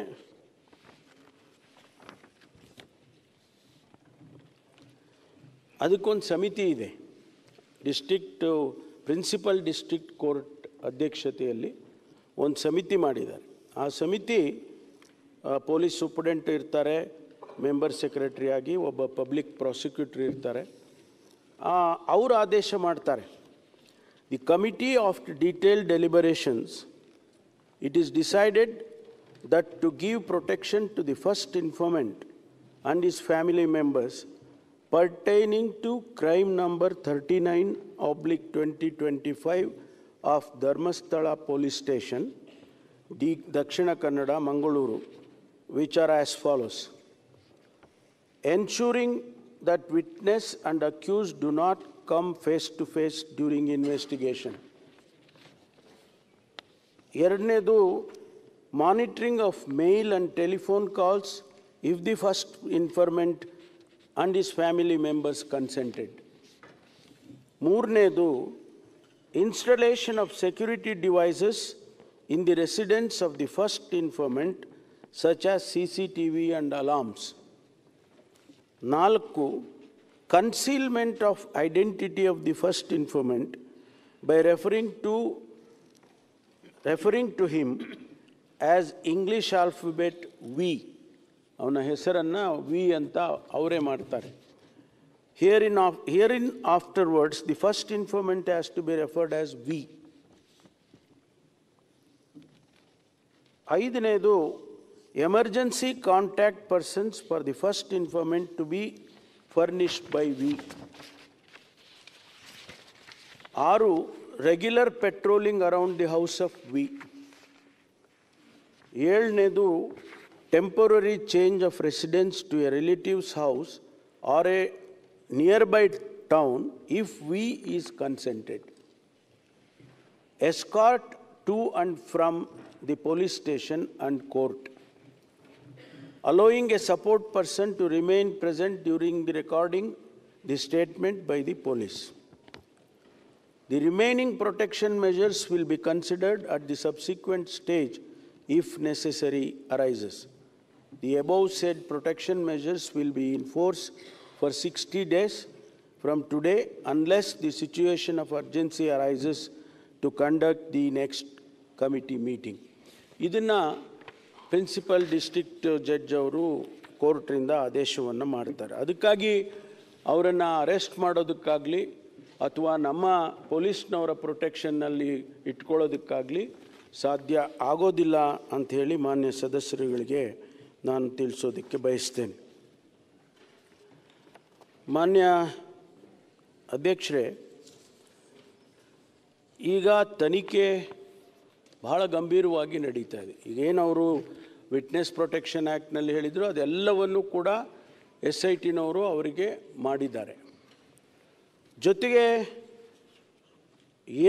ಅದಕ್ಕೊಂದು ಸಮಿತಿ ಇದೆ, ಪ್ರಿನ್ಸಿಪಲ್ ಡಿಸ್ಟ್ರಿಕ್ಟ್ ಕೋರ್ಟ್ ಅಧ್ಯಕ್ಷತೆಯಲ್ಲಿ ಒಂದು ಸಮಿತಿ ಮಾಡಿದ್ದಾರೆ. ಆ ಸಮಿತಿ ಪೊಲೀಸ್ ಸೂಪರಿಂಟೆಂಡೆಂಟ್ ಇರ್ತಾರೆ, ಮೆಂಬರ್ ಸೆಕ್ರೆಟರಿ ಆಗಿ ಒಬ್ಬ ಪಬ್ಲಿಕ್ ಪ್ರಾಸಿಕ್ಯೂಟರ್ ಇರ್ತಾರೆ. ಅವರು ಆದೇಶ ಮಾಡ್ತಾರೆ, the committee of detailed deliberations it is decided that to give protection to the first informant and his family members pertaining to crime number 39/2025 of Dharmasthala Police Station, Dakshina Kannada, Mangaluru, which are as follows: ensuring that witness and accused do not come face to face during investigation. ಎರಡನೇದು, monitoring of mail and telephone calls if the first informant and his family members consented. ಮೂರನೇದು, installation of security devices in the residence of the first informant such as CCTV and alarms. 4, concealment of identity of the first informant by referring to him as English alphabet V. ಅವನ ಹೆಸರನ್ನು V ಅಂತ ಅವರೇ ಮಾಡ್ತಾರೆ. Herein afterwards, the first informant has to be referred as V. 5ನೇದು, emergency contact persons for the first informant to be furnished by we. 6. Regular patrolling around the house of we. 7. Temporary change of residence to a relative's house or a nearby town if we is consented. Escort to and from the police station and court. Allowing a support person to remain present during the recording the statement by the police. The remaining protection measures will be considered at the subsequent stage if necessary arises. The above said protection measures will be in force for 60 days from today unless the situation of urgency arises to conduct the next committee meeting. ಇದನ್ನು principal district judge ಅವರು ಕೋರ್ಟ್ರಿಂದ ಆದೇಶವನ್ನು ಮಾಡ್ತಾರೆ. ಅದಕ್ಕಾಗಿ ಅವರನ್ನು arrest ಮಾಡೋದಕ್ಕಾಗಲಿ ಅಥವಾ ನಮ್ಮ ಪೊಲೀಸ್ನವರ ಪ್ರೊಟೆಕ್ಷನ್ನಲ್ಲಿ ಇಟ್ಕೊಳ್ಳೋದಕ್ಕಾಗಲಿ ಸಾಧ್ಯ ಆಗೋದಿಲ್ಲ ಅಂಥೇಳಿ ಮಾನ್ಯ ಸದಸ್ಯರುಗಳಿಗೆ ನಾನು ತಿಳಿಸೋದಕ್ಕೆ ಬಯಸ್ತೇನೆ. ಮಾನ್ಯ ಅಧ್ಯಕ್ಷರೇ, ಈಗ ತನಿಖೆ ಬಹಳ ಗಂಭೀರವಾಗಿ ನಡೀತಾ ಇದೆ. ಈಗೇನವರು ವಿಟ್ನೆಸ್ ಪ್ರೊಟೆಕ್ಷನ್ ಆ್ಯಕ್ಟ್ನಲ್ಲಿ ಹೇಳಿದರು ಅದೆಲ್ಲವನ್ನೂ ಕೂಡ SITನವರು ಅವರಿಗೆ ಮಾಡಿದ್ದಾರೆ. ಜೊತೆಗೆ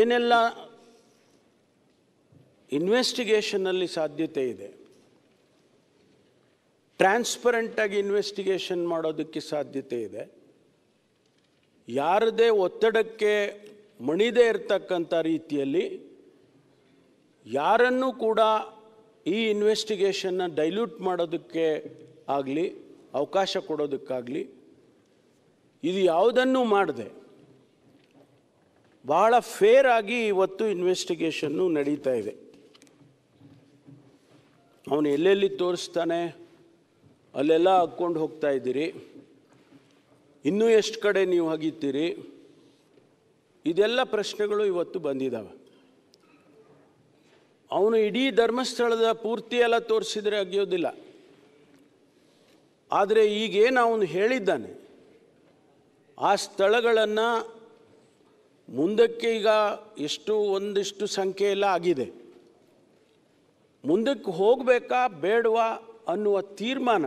ಏನೆಲ್ಲ ಇನ್ವೆಸ್ಟಿಗೇಷನ್ನಲ್ಲಿ ಸಾಧ್ಯತೆ ಇದೆ, ಟ್ರಾನ್ಸ್ಪರೆಂಟಾಗಿ ಇನ್ವೆಸ್ಟಿಗೇಷನ್ ಮಾಡೋದಕ್ಕೆ ಸಾಧ್ಯತೆ ಇದೆ, ಯಾರದೇ ಒತ್ತಡಕ್ಕೆ ಮಣಿದೇ ಇರತಕ್ಕಂಥ ರೀತಿಯಲ್ಲಿ ಯಾರನ್ನೂ ಕೂಡ ಈ ಇನ್ವೆಸ್ಟಿಗೇಷನ್ನ ಡೈಲ್ಯೂಟ್ ಮಾಡೋದಕ್ಕೆ ಆಗಲಿ ಅವಕಾಶ ಕೊಡೋದಕ್ಕಾಗಲಿ ಇದು ಯಾವುದನ್ನೂ ಮಾಡದೆ ಬಹಳ ಫೇರ್ ಆಗಿ ಇವತ್ತು ಇನ್ವೆಸ್ಟಿಗೇಷನ್ನು ನಡೀತಾ ಇದೆ. ಅವನು ಎಲ್ಲೆಲ್ಲಿ ತೋರಿಸ್ತಾನೆ ಅಲ್ಲೆಲ್ಲ ಹಾಕ್ಕೊಂಡು ಹೋಗ್ತಾ ಇದ್ದೀರಿ, ಇನ್ನೂ ಎಷ್ಟು ಕಡೆ ನೀವು ಹಗೀತೀರಿ, ಇದೆಲ್ಲ ಪ್ರಶ್ನೆಗಳು ಇವತ್ತು ಬಂದಿದ್ದಾವೆ. ಅವನು ಇಡೀ ಧರ್ಮಸ್ಥಳದ ಪೂರ್ತಿ ಎಲ್ಲ ತೋರಿಸಿದರೆ ಅಗಿಯೋದಿಲ್ಲ. ಆದರೆ ಈಗೇನು ಅವನು ಹೇಳಿದ್ದಾನೆ ಆ ಸ್ಥಳಗಳನ್ನು ಮುಂದಕ್ಕೆ ಈಗ ಒಂದಿಷ್ಟು ಸಂಖ್ಯೆ ಎಲ್ಲ ಆಗಿದೆ, ಮುಂದಕ್ಕೆ ಹೋಗಬೇಕಾ ಬೇಡವಾ ಅನ್ನುವ ತೀರ್ಮಾನ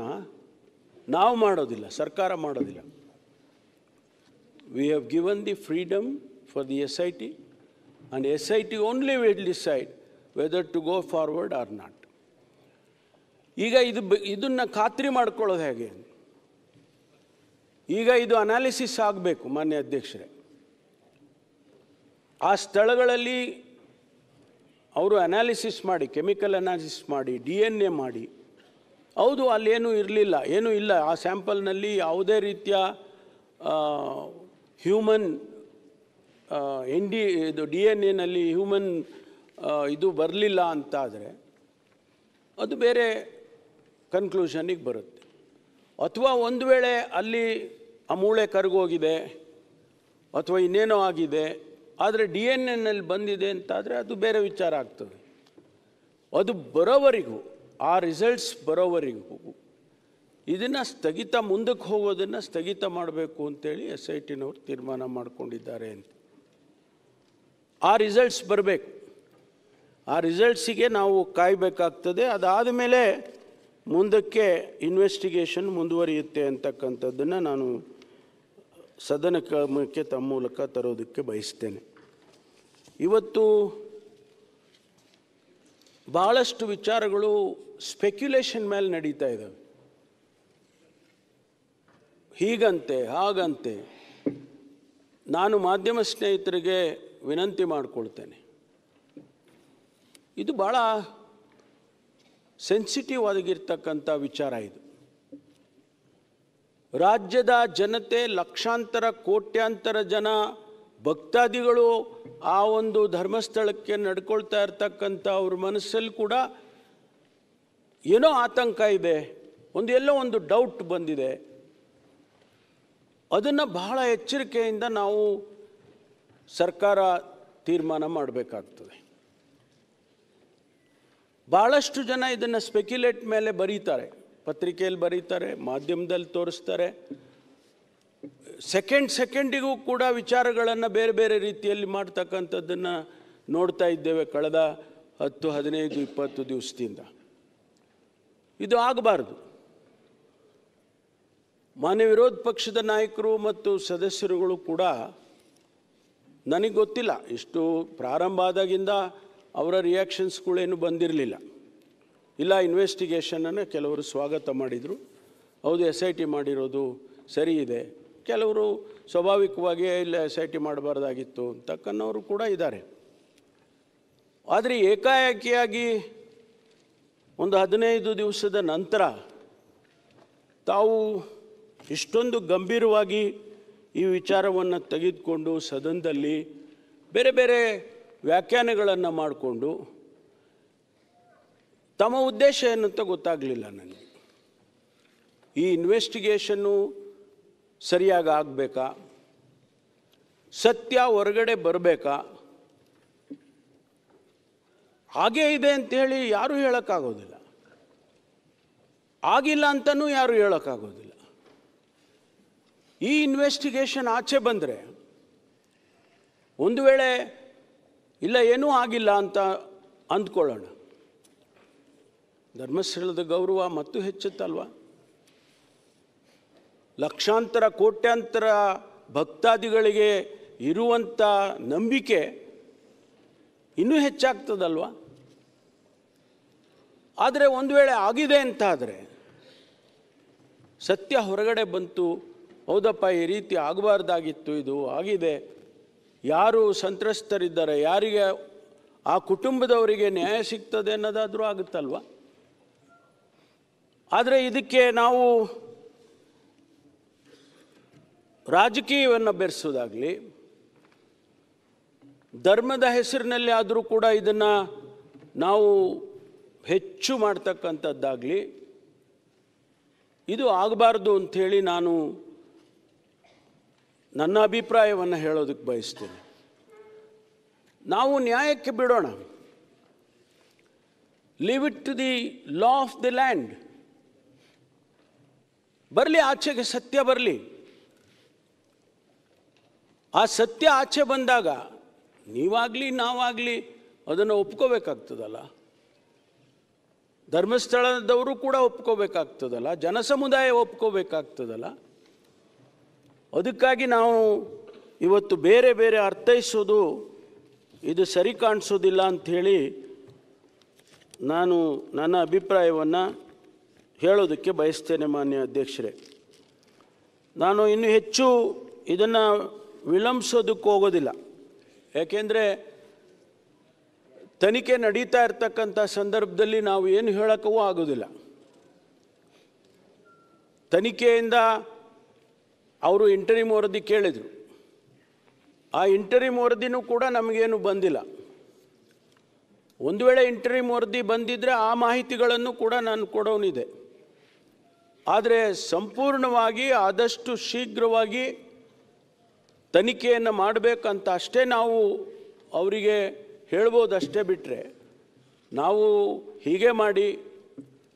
ನಾವು ಮಾಡೋದಿಲ್ಲ, ಸರ್ಕಾರ ಮಾಡೋದಿಲ್ಲ. We have given the freedom for the SIT and SIT only will decide whether to go forward or not. ಈಗ ಇದನ್ನು ಖಾತ್ರಿ ಮಾಡ್ಕೊಳ್ಳೋದು ಹೇಗೆ? ಈಗ ಇದು ಅನಾಲಿಸಿಸ್ ಆಗಬೇಕು ಮಾನ್ಯ ಅಧ್ಯಕ್ಷರೇ. ಆ ಸ್ಥಳಗಳಲ್ಲಿ ಅವರು ಅನಾಲಿಸಿಸ್ ಮಾಡಿ, ಕೆಮಿಕಲ್ ಅನಾಲಿಸಿಸ್ ಮಾಡಿ, DNA ಮಾಡಿ, ಹೌದು ಅಲ್ಲೇನೂ ಇರಲಿಲ್ಲ, ಏನೂ ಇಲ್ಲ, ಆ ಸ್ಯಾಂಪಲ್ನಲ್ಲಿ ಯಾವುದೇ ರೀತಿಯ ಹ್ಯೂಮನ್ ಇದು DNA ಹ್ಯೂಮನ್ ಇದು ಬರಲಿಲ್ಲ ಅಂತಾದರೆ ಅದು ಬೇರೆ ಕನ್ಕ್ಲೂಷನ್ನಿಗೆ ಬರುತ್ತೆ. ಅಥವಾ ಒಂದು ವೇಳೆ ಅಲ್ಲಿ ಆ ಮೂಳೆ ಕರಗೋಗಿದೆ ಅಥವಾ ಇನ್ನೇನೋ ಆಗಿದೆ, ಆದರೆ DNA ಬಂದಿದೆ ಅಂತಾದರೆ ಅದು ಬೇರೆ ವಿಚಾರ ಆಗ್ತದೆ. ಅದು ಬರೋವರೆಗೂ, ಆ ರಿಸಲ್ಟ್ಸ್ ಬರೋವರೆಗೂ ಇದನ್ನು ಮುಂದಕ್ಕೆ ಹೋಗೋದನ್ನು ಸ್ಥಗಿತ ಮಾಡಬೇಕು ಅಂತೇಳಿ SITನವರು ತೀರ್ಮಾನ ಮಾಡಿಕೊಂಡಿದ್ದಾರೆ ಅಂತ. ಆ ರಿಸಲ್ಟ್ಸ್ ಬರಬೇಕು, ಆ ರಿಸಲ್ಟ್ಸಿಗೆ ನಾವು ಕಾಯಬೇಕಾಗ್ತದೆ. ಅದಾದ ಮೇಲೆ ಮುಂದಕ್ಕೆ ಇನ್ವೆಸ್ಟಿಗೇಷನ್ ಮುಂದುವರಿಯುತ್ತೆ ಅಂತಕ್ಕಂಥದ್ದನ್ನು ನಾನು ಸದನ ಕ್ರಮಕ್ಕೆ ತಮ್ಮ ಮೂಲಕ ತರೋದಕ್ಕೆ ಬಯಸ್ತೇನೆ. ಇವತ್ತು ಭಾಳಷ್ಟು ವಿಚಾರಗಳು ಸ್ಪೆಕ್ಯುಲೇಷನ್ ಮೇಲೆ ನಡೀತಾ ಇದ್ದಾವೆ. ಹೀಗಂತೆ ಹಾಗಂತೆ. ನಾನು ಮಾಧ್ಯಮ ಸ್ನೇಹಿತರಿಗೆ ವಿನಂತಿ ಮಾಡಿಕೊಳ್ತೇನೆ, ಇದು ಭಾಳ ಸೆನ್ಸಿಟಿವ್ ಆಗಿರ್ತಕ್ಕಂಥ ವಿಚಾರ. ಇದು ರಾಜ್ಯದ ಜನತೆ, ಲಕ್ಷಾಂತರ ಕೋಟ್ಯಾಂತರ ಜನ ಭಕ್ತಾದಿಗಳು ಆ ಒಂದು ಧರ್ಮಸ್ಥಳಕ್ಕೆ ನಡ್ಕೊಳ್ತಾ ಇರ್ತಕ್ಕಂಥ ಅವ್ರ ಮನಸ್ಸಲ್ಲಿ ಕೂಡ ಏನೋ ಆತಂಕ ಇದೆ, ಎಲ್ಲೋ ಒಂದು ಡೌಟ್ ಬಂದಿದೆ. ಅದನ್ನು ಬಹಳ ಎಚ್ಚರಿಕೆಯಿಂದ ನಾವು ಸರ್ಕಾರ ತೀರ್ಮಾನ ಮಾಡಬೇಕಾಗ್ತದೆ. ಭಾಳಷ್ಟು ಜನ ಇದನ್ನು ಸ್ಪೆಕ್ಯುಲೇಟ್ ಮೇಲೆ ಬರೀತಾರೆ, ಪತ್ರಿಕೆಯಲ್ಲಿ ಬರೀತಾರೆ, ಮಾಧ್ಯಮದಲ್ಲಿ ತೋರಿಸ್ತಾರೆ. ಸೆಕೆಂಡಿಗೂ ಕೂಡ ವಿಚಾರಗಳನ್ನು ಬೇರೆ ಬೇರೆ ರೀತಿಯಲ್ಲಿ ಮಾಡ್ತಕ್ಕಂಥದ್ದನ್ನು ನೋಡ್ತಾ ಇದ್ದೇವೆ ಕಳೆದ 10, 15, 20 ದಿವಸದಿಂದ. ಇದು ಆಗಬಾರ್ದು. ಮಾನ್ಯ ವಿರೋಧ ಪಕ್ಷದ ನಾಯಕರು ಮತ್ತು ಸದಸ್ಯರುಗಳು ಕೂಡ ನನಗೆ ಗೊತ್ತಿಲ್ಲ, ಇಷ್ಟು ಪ್ರಾರಂಭ ಆದಾಗಿಂದ ಅವರ ರಿಯಾಕ್ಷನ್ಸ್ಗಳೇನು ಬಂದಿರಲಿಲ್ಲ. ಇಲ್ಲ, ಇನ್ವೆಸ್ಟಿಗೇಷನನ್ನು ಕೆಲವರು ಸ್ವಾಗತ ಮಾಡಿದರು. ಹೌದು, SIT ಮಾಡಿರೋದು ಸರಿ ಇದೆ. ಕೆಲವರು ಸ್ವಾಭಾವಿಕವಾಗಿ ಇಲ್ಲ, SIT ಮಾಡಬಾರ್ದಾಗಿತ್ತು ಅಂತಕ್ಕನ್ನವರು ಕೂಡ ಇದ್ದಾರೆ. ಆದರೆ ಏಕಾಏಕಿಯಾಗಿ ಒಂದು 15 ದಿವಸದ ನಂತರ ತಾವು ಇಷ್ಟೊಂದು ಗಂಭೀರವಾಗಿ ಈ ವಿಚಾರವನ್ನು ತೆಗೆದುಕೊಂಡು ಸದನದಲ್ಲಿ ಬೇರೆ ಬೇರೆ ವ್ಯಾಖ್ಯಾನಗಳನ್ನು ಮಾಡಿಕೊಂಡು ತಮ್ಮ ಉದ್ದೇಶ ಏನಂತ ಗೊತ್ತಾಗಲಿಲ್ಲ ನನಗೆ. ಈ ಇನ್ವೆಸ್ಟಿಗೇಷನ್ನು ಸರಿಯಾಗಿ ಆಗಬೇಕಾ, ಸತ್ಯ ಹೊರಗಡೆ ಬರಬೇಕಾ, ಹಾಗೇ ಇದೆ ಅಂಥೇಳಿ ಯಾರೂ ಹೇಳೋಕ್ಕಾಗೋದಿಲ್ಲ, ಆಗಿಲ್ಲ ಅಂತಲೂ ಯಾರೂ ಹೇಳೋಕ್ಕಾಗೋದಿಲ್ಲ. ಈ ಇನ್ವೆಸ್ಟಿಗೇಷನ್ ಆಚೆ ಬಂದರೆ ಒಂದು ವೇಳೆ ಇಲ್ಲ ಏನೂ ಆಗಿಲ್ಲ ಅಂತ ಅಂದ್ಕೊಳ್ಳೋಣ, ಧರ್ಮಸ್ಥಳದ ಗೌರವ ಮತ್ತು ಹೆಚ್ಚುತ್ತಲ್ವ? ಲಕ್ಷಾಂತರ ಕೋಟ್ಯಾಂತರ ಭಕ್ತಾದಿಗಳಿಗೆ ಇರುವಂಥ ನಂಬಿಕೆ ಇನ್ನೂ ಹೆಚ್ಚಾಗ್ತದಲ್ವ? ಆದರೆ ಒಂದು ವೇಳೆ ಆಗಿದೆ ಅಂತಾದರೆ, ಸತ್ಯ ಹೊರಗಡೆ ಬಂತು, ಹೌದಪ್ಪ ಈ ರೀತಿ ಆಗಬಾರ್ದಾಗಿತ್ತು, ಇದು ಆಗಿದೆ, ಯಾರು ಸಂತ್ರಸ್ತರಿದ್ದಾರೆ, ಯಾರಿಗೆ ಆ ಕುಟುಂಬದವರಿಗೆ ನ್ಯಾಯ ಸಿಗ್ತದೆ ಅನ್ನೋದಾದರೂ ಆಗುತ್ತಲ್ವ? ಆದರೆ ಇದಕ್ಕೆ ನಾವು ರಾಜಕೀಯವನ್ನು ಬೆರೆಸೋದಾಗಲಿ, ಧರ್ಮದ ಹೆಸರಿನಲ್ಲಿ ಆದರೂ ಕೂಡ ಇದನ್ನು ನಾವು ಹೆಚ್ಚು ಮಾಡ್ತಕ್ಕಂಥದ್ದಾಗಲಿ, ಇದು ಆಗಬಾರ್ದು ಅಂಥೇಳಿ ನಾನು ನನ್ನ ಅಭಿಪ್ರಾಯವನ್ನು ಹೇಳೋದಕ್ಕೆ ಬಯಸ್ತೇನೆ. ನಾವು ನ್ಯಾಯಕ್ಕೆ ಬಿಡೋಣ, leave it to the law of the land. ಬರಲಿ, ಆಚೆಗೆ ಸತ್ಯ ಬರಲಿ. ಆ ಸತ್ಯ ಆಚೆ ಬಂದಾಗ ನೀವಾಗಲಿ ನಾವಾಗಲಿ ಅದನ್ನು ಒಪ್ಕೋಬೇಕಾಗ್ತದಲ್ಲ, ಧರ್ಮಸ್ಥಳದವರು ಕೂಡ ಒಪ್ಕೋಬೇಕಾಗ್ತದಲ್ಲ, ಜನಸಮುದಾಯ ಒಪ್ಕೋಬೇಕಾಗ್ತದಲ್ಲ. ಅದಕ್ಕಾಗಿ ನಾವು ಇವತ್ತು ಬೇರೆ ಬೇರೆ ಅರ್ಥೈಸೋದು ಇದು ಸರಿ ಕಾಣಿಸೋದಿಲ್ಲ ಅಂಥೇಳಿ ನಾನು ನನ್ನ ಅಭಿಪ್ರಾಯವನ್ನು ಹೇಳೋದಕ್ಕೆ ಬಯಸ್ತೇನೆ. ಮಾನ್ಯ ಅಧ್ಯಕ್ಷರೇ, ನಾನು ಇನ್ನೂ ಹೆಚ್ಚು ಇದನ್ನು ವಿಳಂಬಿಸೋದಕ್ಕೆ ಹೋಗೋದಿಲ್ಲ. ಯಾಕೆಂದರೆ ತನಿಖೆ ನಡೀತಾ ಇರ್ತಕ್ಕಂಥ ಸಂದರ್ಭದಲ್ಲಿ ನಾವು ಏನು ಹೇಳೋಕ್ಕೂ ಆಗೋದಿಲ್ಲ. ತನಿಖೆಯಿಂದ ಅವರು ಇಂಟರಿಮ್ ವರದಿ ಕೇಳಿದರು, ಆ ಇಂಟರಿಮ್ ವರದಿನೂ ಕೂಡ ನಮಗೇನು ಬಂದಿಲ್ಲ. ಒಂದು ವೇಳೆ ಇಂಟರಿಮ್ ವರದಿ ಬಂದಿದ್ದರೆ ಆ ಮಾಹಿತಿಗಳನ್ನು ಕೂಡ ನಾನು ಕೊಡೋನಿದೆ. ಆದರೆ ಸಂಪೂರ್ಣವಾಗಿ ಆದಷ್ಟು ಶೀಘ್ರವಾಗಿ ತನಿಖೆಯನ್ನು ಮಾಡಬೇಕಂತ ಅಷ್ಟೇ ನಾವು ಅವರಿಗೆ ಹೇಳ್ಬೋದು. ಅಷ್ಟೇ ಬಿಟ್ಟರೆ ನಾವು ಹೀಗೆ ಮಾಡಿ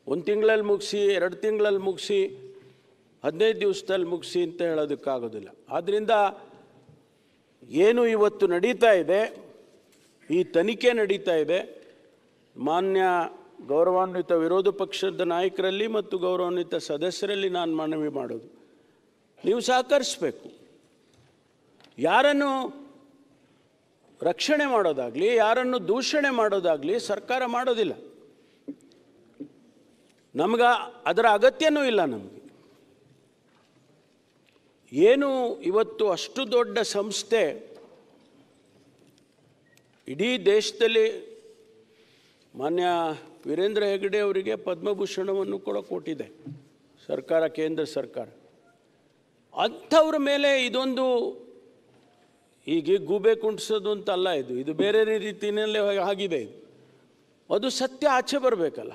1 ತಿಂಗಳಲ್ಲಿ ಮುಗಿಸಿ, 2 ತಿಂಗಳಲ್ಲಿ ಮುಗಿಸಿ, 15 ದಿವಸದಲ್ಲಿ ಮುಗಿಸಿ ಅಂತ ಹೇಳೋದಕ್ಕಾಗೋದಿಲ್ಲ. ಆದ್ದರಿಂದ ಏನು ಇವತ್ತು ನಡೀತಾ ಇದೆ, ಈ ತನಿಖೆ ನಡೀತಾ ಇದೆ, ಮಾನ್ಯ ಗೌರವಾನ್ವಿತ ವಿರೋಧ ಪಕ್ಷದ ನಾಯಕರಲ್ಲಿ ಮತ್ತು ಗೌರವಾನ್ವಿತ ಸದಸ್ಯರಲ್ಲಿ ನಾನು ಮನವಿ ಮಾಡೋದು, ನೀವು ಸಹಕರಿಸಬೇಕು. ಯಾರನ್ನು ರಕ್ಷಣೆ ಮಾಡೋದಾಗಲಿ, ಯಾರನ್ನು ದೂಷಣೆ ಮಾಡೋದಾಗಲಿ ಸರ್ಕಾರ ಮಾಡೋದಿಲ್ಲ. ನಮ್ಗೆ ಅದರ ಅಗತ್ಯನೂ ಇಲ್ಲ. ನಮಗೆ ಏನು ಇವತ್ತು ಅಷ್ಟು ದೊಡ್ಡ ಸಂಸ್ಥೆ ಇಡೀ ದೇಶದಲ್ಲಿ ಮಾನ್ಯ ವೀರೇಂದ್ರ ಹೆಗಡೆ ಅವರಿಗೆ ಪದ್ಮಭೂಷಣವನ್ನು ಕೂಡ ಕೊಟ್ಟಿದೆ ಸರ್ಕಾರ, ಕೇಂದ್ರ ಸರ್ಕಾರ. ಅಂಥವ್ರ ಮೇಲೆ ಇದೊಂದು ಹೀಗೆ ಗೂಬೆ ಕುಂಟಿಸೋದು ಅಂತಲ್ಲ, ಇದು ಬೇರೆ ರೀತಿಯಲ್ಲೇ ಆಗಿದೆ. ಇದು ಅದು ಸತ್ಯ ಆಚೆ ಬರಬೇಕಲ್ಲ.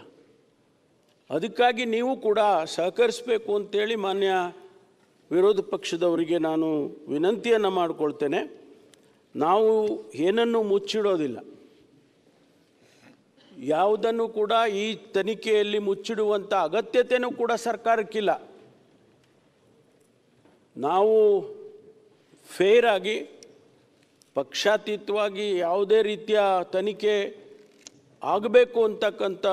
ಅದಕ್ಕಾಗಿ ನೀವು ಕೂಡ ಸಹಕರಿಸಬೇಕು ಅಂತೇಳಿ ಮಾನ್ಯ ವಿರೋಧ ಪಕ್ಷದವರಿಗೆ ನಾನು ವಿನಂತಿಯನ್ನು ಮಾಡಿಕೊಳ್ತೇನೆ. ನಾವು ಏನನ್ನೂ ಮುಚ್ಚಿಡೋದಿಲ್ಲ, ಯಾವುದನ್ನು ಕೂಡ ಈ ತನಿಖೆಯಲ್ಲಿ ಮುಚ್ಚಿಡುವಂಥ ಅಗತ್ಯತೆಯೂ ಕೂಡ ಸರ್ಕಾರಕ್ಕಿಲ್ಲ. ನಾವು ಫೇರ್ ಆಗಿ ಪಕ್ಷಾತೀತವಾಗಿ ಯಾವುದೇ ರೀತಿಯ ತನಿಖೆ ಆಗಬೇಕು ಅಂತಕ್ಕಂಥ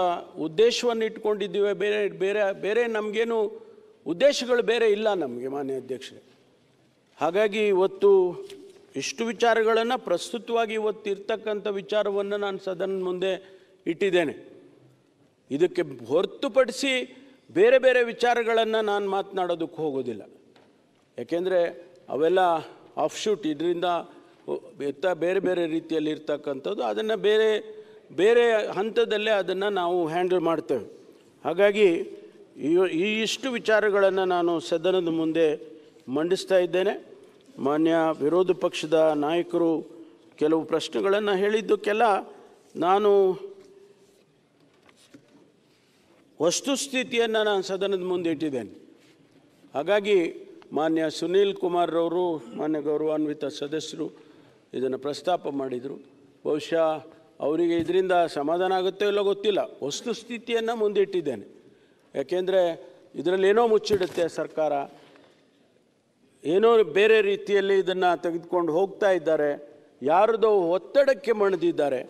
ಉದ್ದೇಶವನ್ನು ಇಟ್ಕೊಂಡಿದ್ದೀವಿ. ಬೇರೆ ಬೇರೆ ಬೇರೆ ನಮಗೇನು ಉದ್ದೇಶಗಳು ಬೇರೆ ಇಲ್ಲ ನಮಗೆ, ಮಾನ್ಯ ಅಧ್ಯಕ್ಷರೇ. ಹಾಗಾಗಿ ಇವತ್ತು ಇಷ್ಟು ವಿಚಾರಗಳನ್ನು ಪ್ರಸ್ತುತವಾಗಿ ಇವತ್ತು ಇರ್ತಕ್ಕಂಥ ವಿಚಾರವನ್ನು ನಾನು ಸದನದ ಮುಂದೆ ಇಟ್ಟಿದ್ದೇನೆ. ಇದಕ್ಕೆ ಹೊರತುಪಡಿಸಿ ಬೇರೆ ಬೇರೆ ವಿಚಾರಗಳನ್ನು ನಾನು ಮಾತನಾಡೋದಕ್ಕೆ ಹೋಗೋದಿಲ್ಲ. ಯಾಕೆಂದರೆ ಅವೆಲ್ಲ ಆಫ್ಶೂಟ್, ಇದರಿಂದ ಬೇರೆ ಬೇರೆ ರೀತಿಯಲ್ಲಿ ಇರ್ತಕ್ಕಂಥದ್ದು. ಅದನ್ನು ಬೇರೆ ಬೇರೆ ಹಂತದಲ್ಲೇ ಅದನ್ನು ನಾವು ಹ್ಯಾಂಡಲ್ ಮಾಡ್ತೇವೆ. ಹಾಗಾಗಿ ಈ ಇಷ್ಟು ವಿಚಾರಗಳನ್ನು ನಾನು ಸದನದ ಮುಂದೆ ಮಂಡಿಸ್ತಾ ಇದ್ದೇನೆ. ಮಾನ್ಯ ವಿರೋಧ ಪಕ್ಷದ ನಾಯಕರು ಕೆಲವು ಪ್ರಶ್ನೆಗಳನ್ನು ಹೇಳಿದ್ದಕ್ಕೆಲ್ಲ ನಾನು ವಸ್ತುಸ್ಥಿತಿಯನ್ನು ನಾನು ಸದನದ ಮುಂದೆ ಇಟ್ಟಿದ್ದೇನೆ. ಹಾಗಾಗಿ ಮಾನ್ಯ ಸುನೀಲ್ ಕುಮಾರ್ರವರು, ಮಾನ್ಯ ಗೌರವಾನ್ವಿತ ಸದಸ್ಯರು ಇದನ್ನು ಪ್ರಸ್ತಾಪ ಮಾಡಿದರು. ಬಹುಶಃ ಅವರಿಗೆ ಇದರಿಂದ ಸಮಾಧಾನ ಆಗುತ್ತೋ ಇಲ್ಲೋ ಗೊತ್ತಿಲ್ಲ. ವಸ್ತುಸ್ಥಿತಿಯನ್ನು ಮುಂದಿಟ್ಟಿದ್ದೇನೆ. ಯಾಕೆಂದರೆ ಇದರಲ್ಲಿ ಏನೋ ಮುಚ್ಚಿಡುತ್ತೆ ಸರ್ಕಾರ, ಏನೋ ಬೇರೆ ರೀತಿಯಲ್ಲಿ ಇದನ್ನು ತೆಗೆದುಕೊಂಡು ಹೋಗ್ತಾ ಇದ್ದಾರೆ, ಯಾರದೋ ಒತ್ತಡಕ್ಕೆ ಮಣಿದಿದ್ದಾರೆ.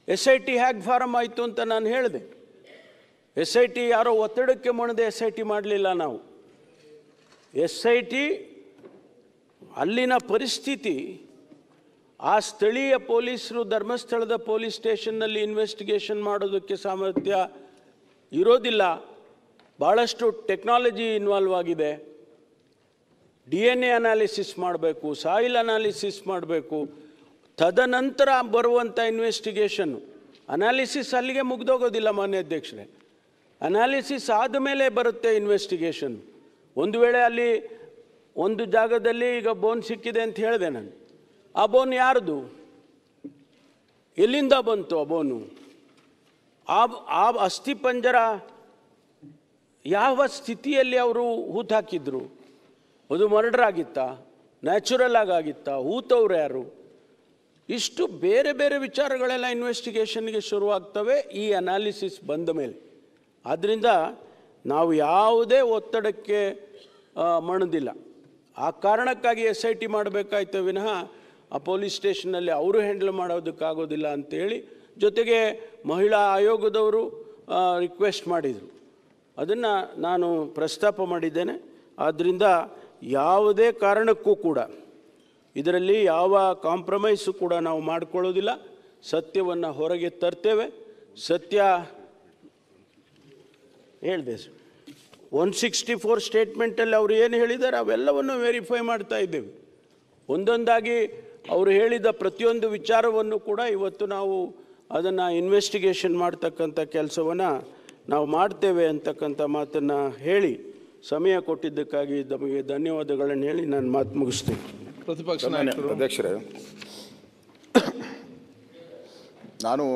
SIT ಹ್ಯಾಗ್ ಫಾರಮ್ ಆಯಿತು ಅಂತ ನಾನು ಹೇಳಿದೆ. SIT ಯಾರೋ ಒತ್ತಡಕ್ಕೆ ಮಣಿದೆ SIT ಮಾಡಲಿಲ್ಲ ನಾವು. SIT ಅಲ್ಲಿನ ಪರಿಸ್ಥಿತಿ, ಆ ಸ್ಥಳೀಯ ಪೊಲೀಸರು ಧರ್ಮಸ್ಥಳದ ಪೊಲೀಸ್ ಸ್ಟೇಷನ್ನಲ್ಲಿ ಇನ್ವೆಸ್ಟಿಗೇಷನ್ ಮಾಡೋದಕ್ಕೆ ಸಾಮರ್ಥ್ಯ ಇರೋದಿಲ್ಲ. ಭಾಳಷ್ಟು ಟೆಕ್ನಾಲಜಿ ಇನ್ವಾಲ್ವ್ ಆಗಿದೆ. DNA ಅನಾಲಿಸಿಸ್ ಮಾಡಬೇಕು, ಸಾಯಿಲ್ ಅನಾಲಿಸಿಸ್ ಮಾಡಬೇಕು, ತದನಂತರ ಬರುವಂಥ ಇನ್ವೆಸ್ಟಿಗೇಷನ್ನು. ಅನಾಲಿಸಿಸ್ ಅಲ್ಲಿಗೆ ಮುಗ್ದೋಗೋದಿಲ್ಲ ಮಾನ್ಯ ಅಧ್ಯಕ್ಷರೇ. ಅನಾಲಿಸಿಸ್ ಆದಮೇಲೆ ಬರುತ್ತೆ ಇನ್ವೆಸ್ಟಿಗೇಷನ್. ಒಂದು ವೇಳೆ ಅಲ್ಲಿ ಒಂದು ಜಾಗದಲ್ಲಿ ಈಗ ಬೋನ್ ಸಿಕ್ಕಿದೆ ಅಂತ ಹೇಳಿದೆ ನಾನು. ಆ ಬೋನ್ ಯಾರ್ದು, ಎಲ್ಲಿಂದ ಬಂತು ಆ ಬೋನು, ಆ ಅಸ್ಥಿಪಂಜರ ಯಾವ ಸ್ಥಿತಿಯಲ್ಲಿ ಅವರು ಹೂತಾಕಿದ್ರು, ಅದು ಮರ್ಡರ್ ಆಗಿತ್ತಾ, ನ್ಯಾಚುರಲ್ ಆಗಿತ್ತಾ, ಹೂತವ್ರು ಯಾರು, ಇಷ್ಟು ಬೇರೆ ಬೇರೆ ವಿಚಾರಗಳೆಲ್ಲ ಇನ್ವೆಸ್ಟಿಗೇಷನ್ಗೆ ಶುರುವಾಗ್ತವೆ ಈ ಅನಾಲಿಸಿಸ್ ಬಂದ ಮೇಲೆ. ಆದ್ದರಿಂದ ನಾವು ಯಾವುದೇ ಒತ್ತಡಕ್ಕೆ ಮಣಿದಿಲ್ಲ. ಆ ಕಾರಣಕ್ಕಾಗಿ SIT ಮಾಡಬೇಕಾಯ್ತು ವಿನಃ ಆ ಪೊಲೀಸ್ ಸ್ಟೇಷನ್ನಲ್ಲಿ ಅವರು ಹ್ಯಾಂಡಲ್ ಮಾಡೋದಕ್ಕಾಗೋದಿಲ್ಲ ಅಂತೇಳಿ, ಜೊತೆಗೆ ಮಹಿಳಾ ಆಯೋಗದವರು ರಿಕ್ವೆಸ್ಟ್ ಮಾಡಿದರು. ಅದನ್ನು ನಾನು ಪ್ರಸ್ತಾಪ ಮಾಡಿದ್ದೇನೆ. ಆದ್ದರಿಂದ ಯಾವುದೇ ಕಾರಣಕ್ಕೂ ಕೂಡ ಇದರಲ್ಲಿ ಯಾವ ಕಾಂಪ್ರಮೈಸು ಕೂಡ ನಾವು ಮಾಡಿಕೊಳ್ಳೋದಿಲ್ಲ. ಸತ್ಯವನ್ನು ಹೊರಗೆ ತರ್ತೇವೆ. ಸತ್ಯ ಹೇಳಿದೆ 164 ಸ್ಟೇಟ್ಮೆಂಟಲ್ಲಿ ಅವರು ಏನು ಹೇಳಿದ್ದಾರೆ ಅವೆಲ್ಲವನ್ನು ವೆರಿಫೈ ಮಾಡ್ತಾ ಇದ್ದೇವೆ. ಒಂದೊಂದಾಗಿ ಅವರು ಹೇಳಿದ ಪ್ರತಿಯೊಂದು ವಿಚಾರವನ್ನು ಕೂಡ ಇವತ್ತು ನಾವು ಅದನ್ನು ಇನ್ವೆಸ್ಟಿಗೇಷನ್ ಮಾಡ್ತಕ್ಕಂಥ ಕೆಲಸವನ್ನು ನಾವು ಮಾಡ್ತೇವೆ ಅಂತಕ್ಕಂಥ ಮಾತನ್ನು ಹೇಳಿ ಸಮಯ ಕೊಟ್ಟಿದ್ದಕ್ಕಾಗಿ ನಮಗೆ ಧನ್ಯವಾದಗಳನ್ನು ಹೇಳಿ ನಾನು ಮಾತು ಮುಗಿಸ್ತೇನೆ. ಪ್ರತಿಪಕ್ಷ ನಾಯಕರು. ಅಧ್ಯಕ್ಷರೇ, ನಾನು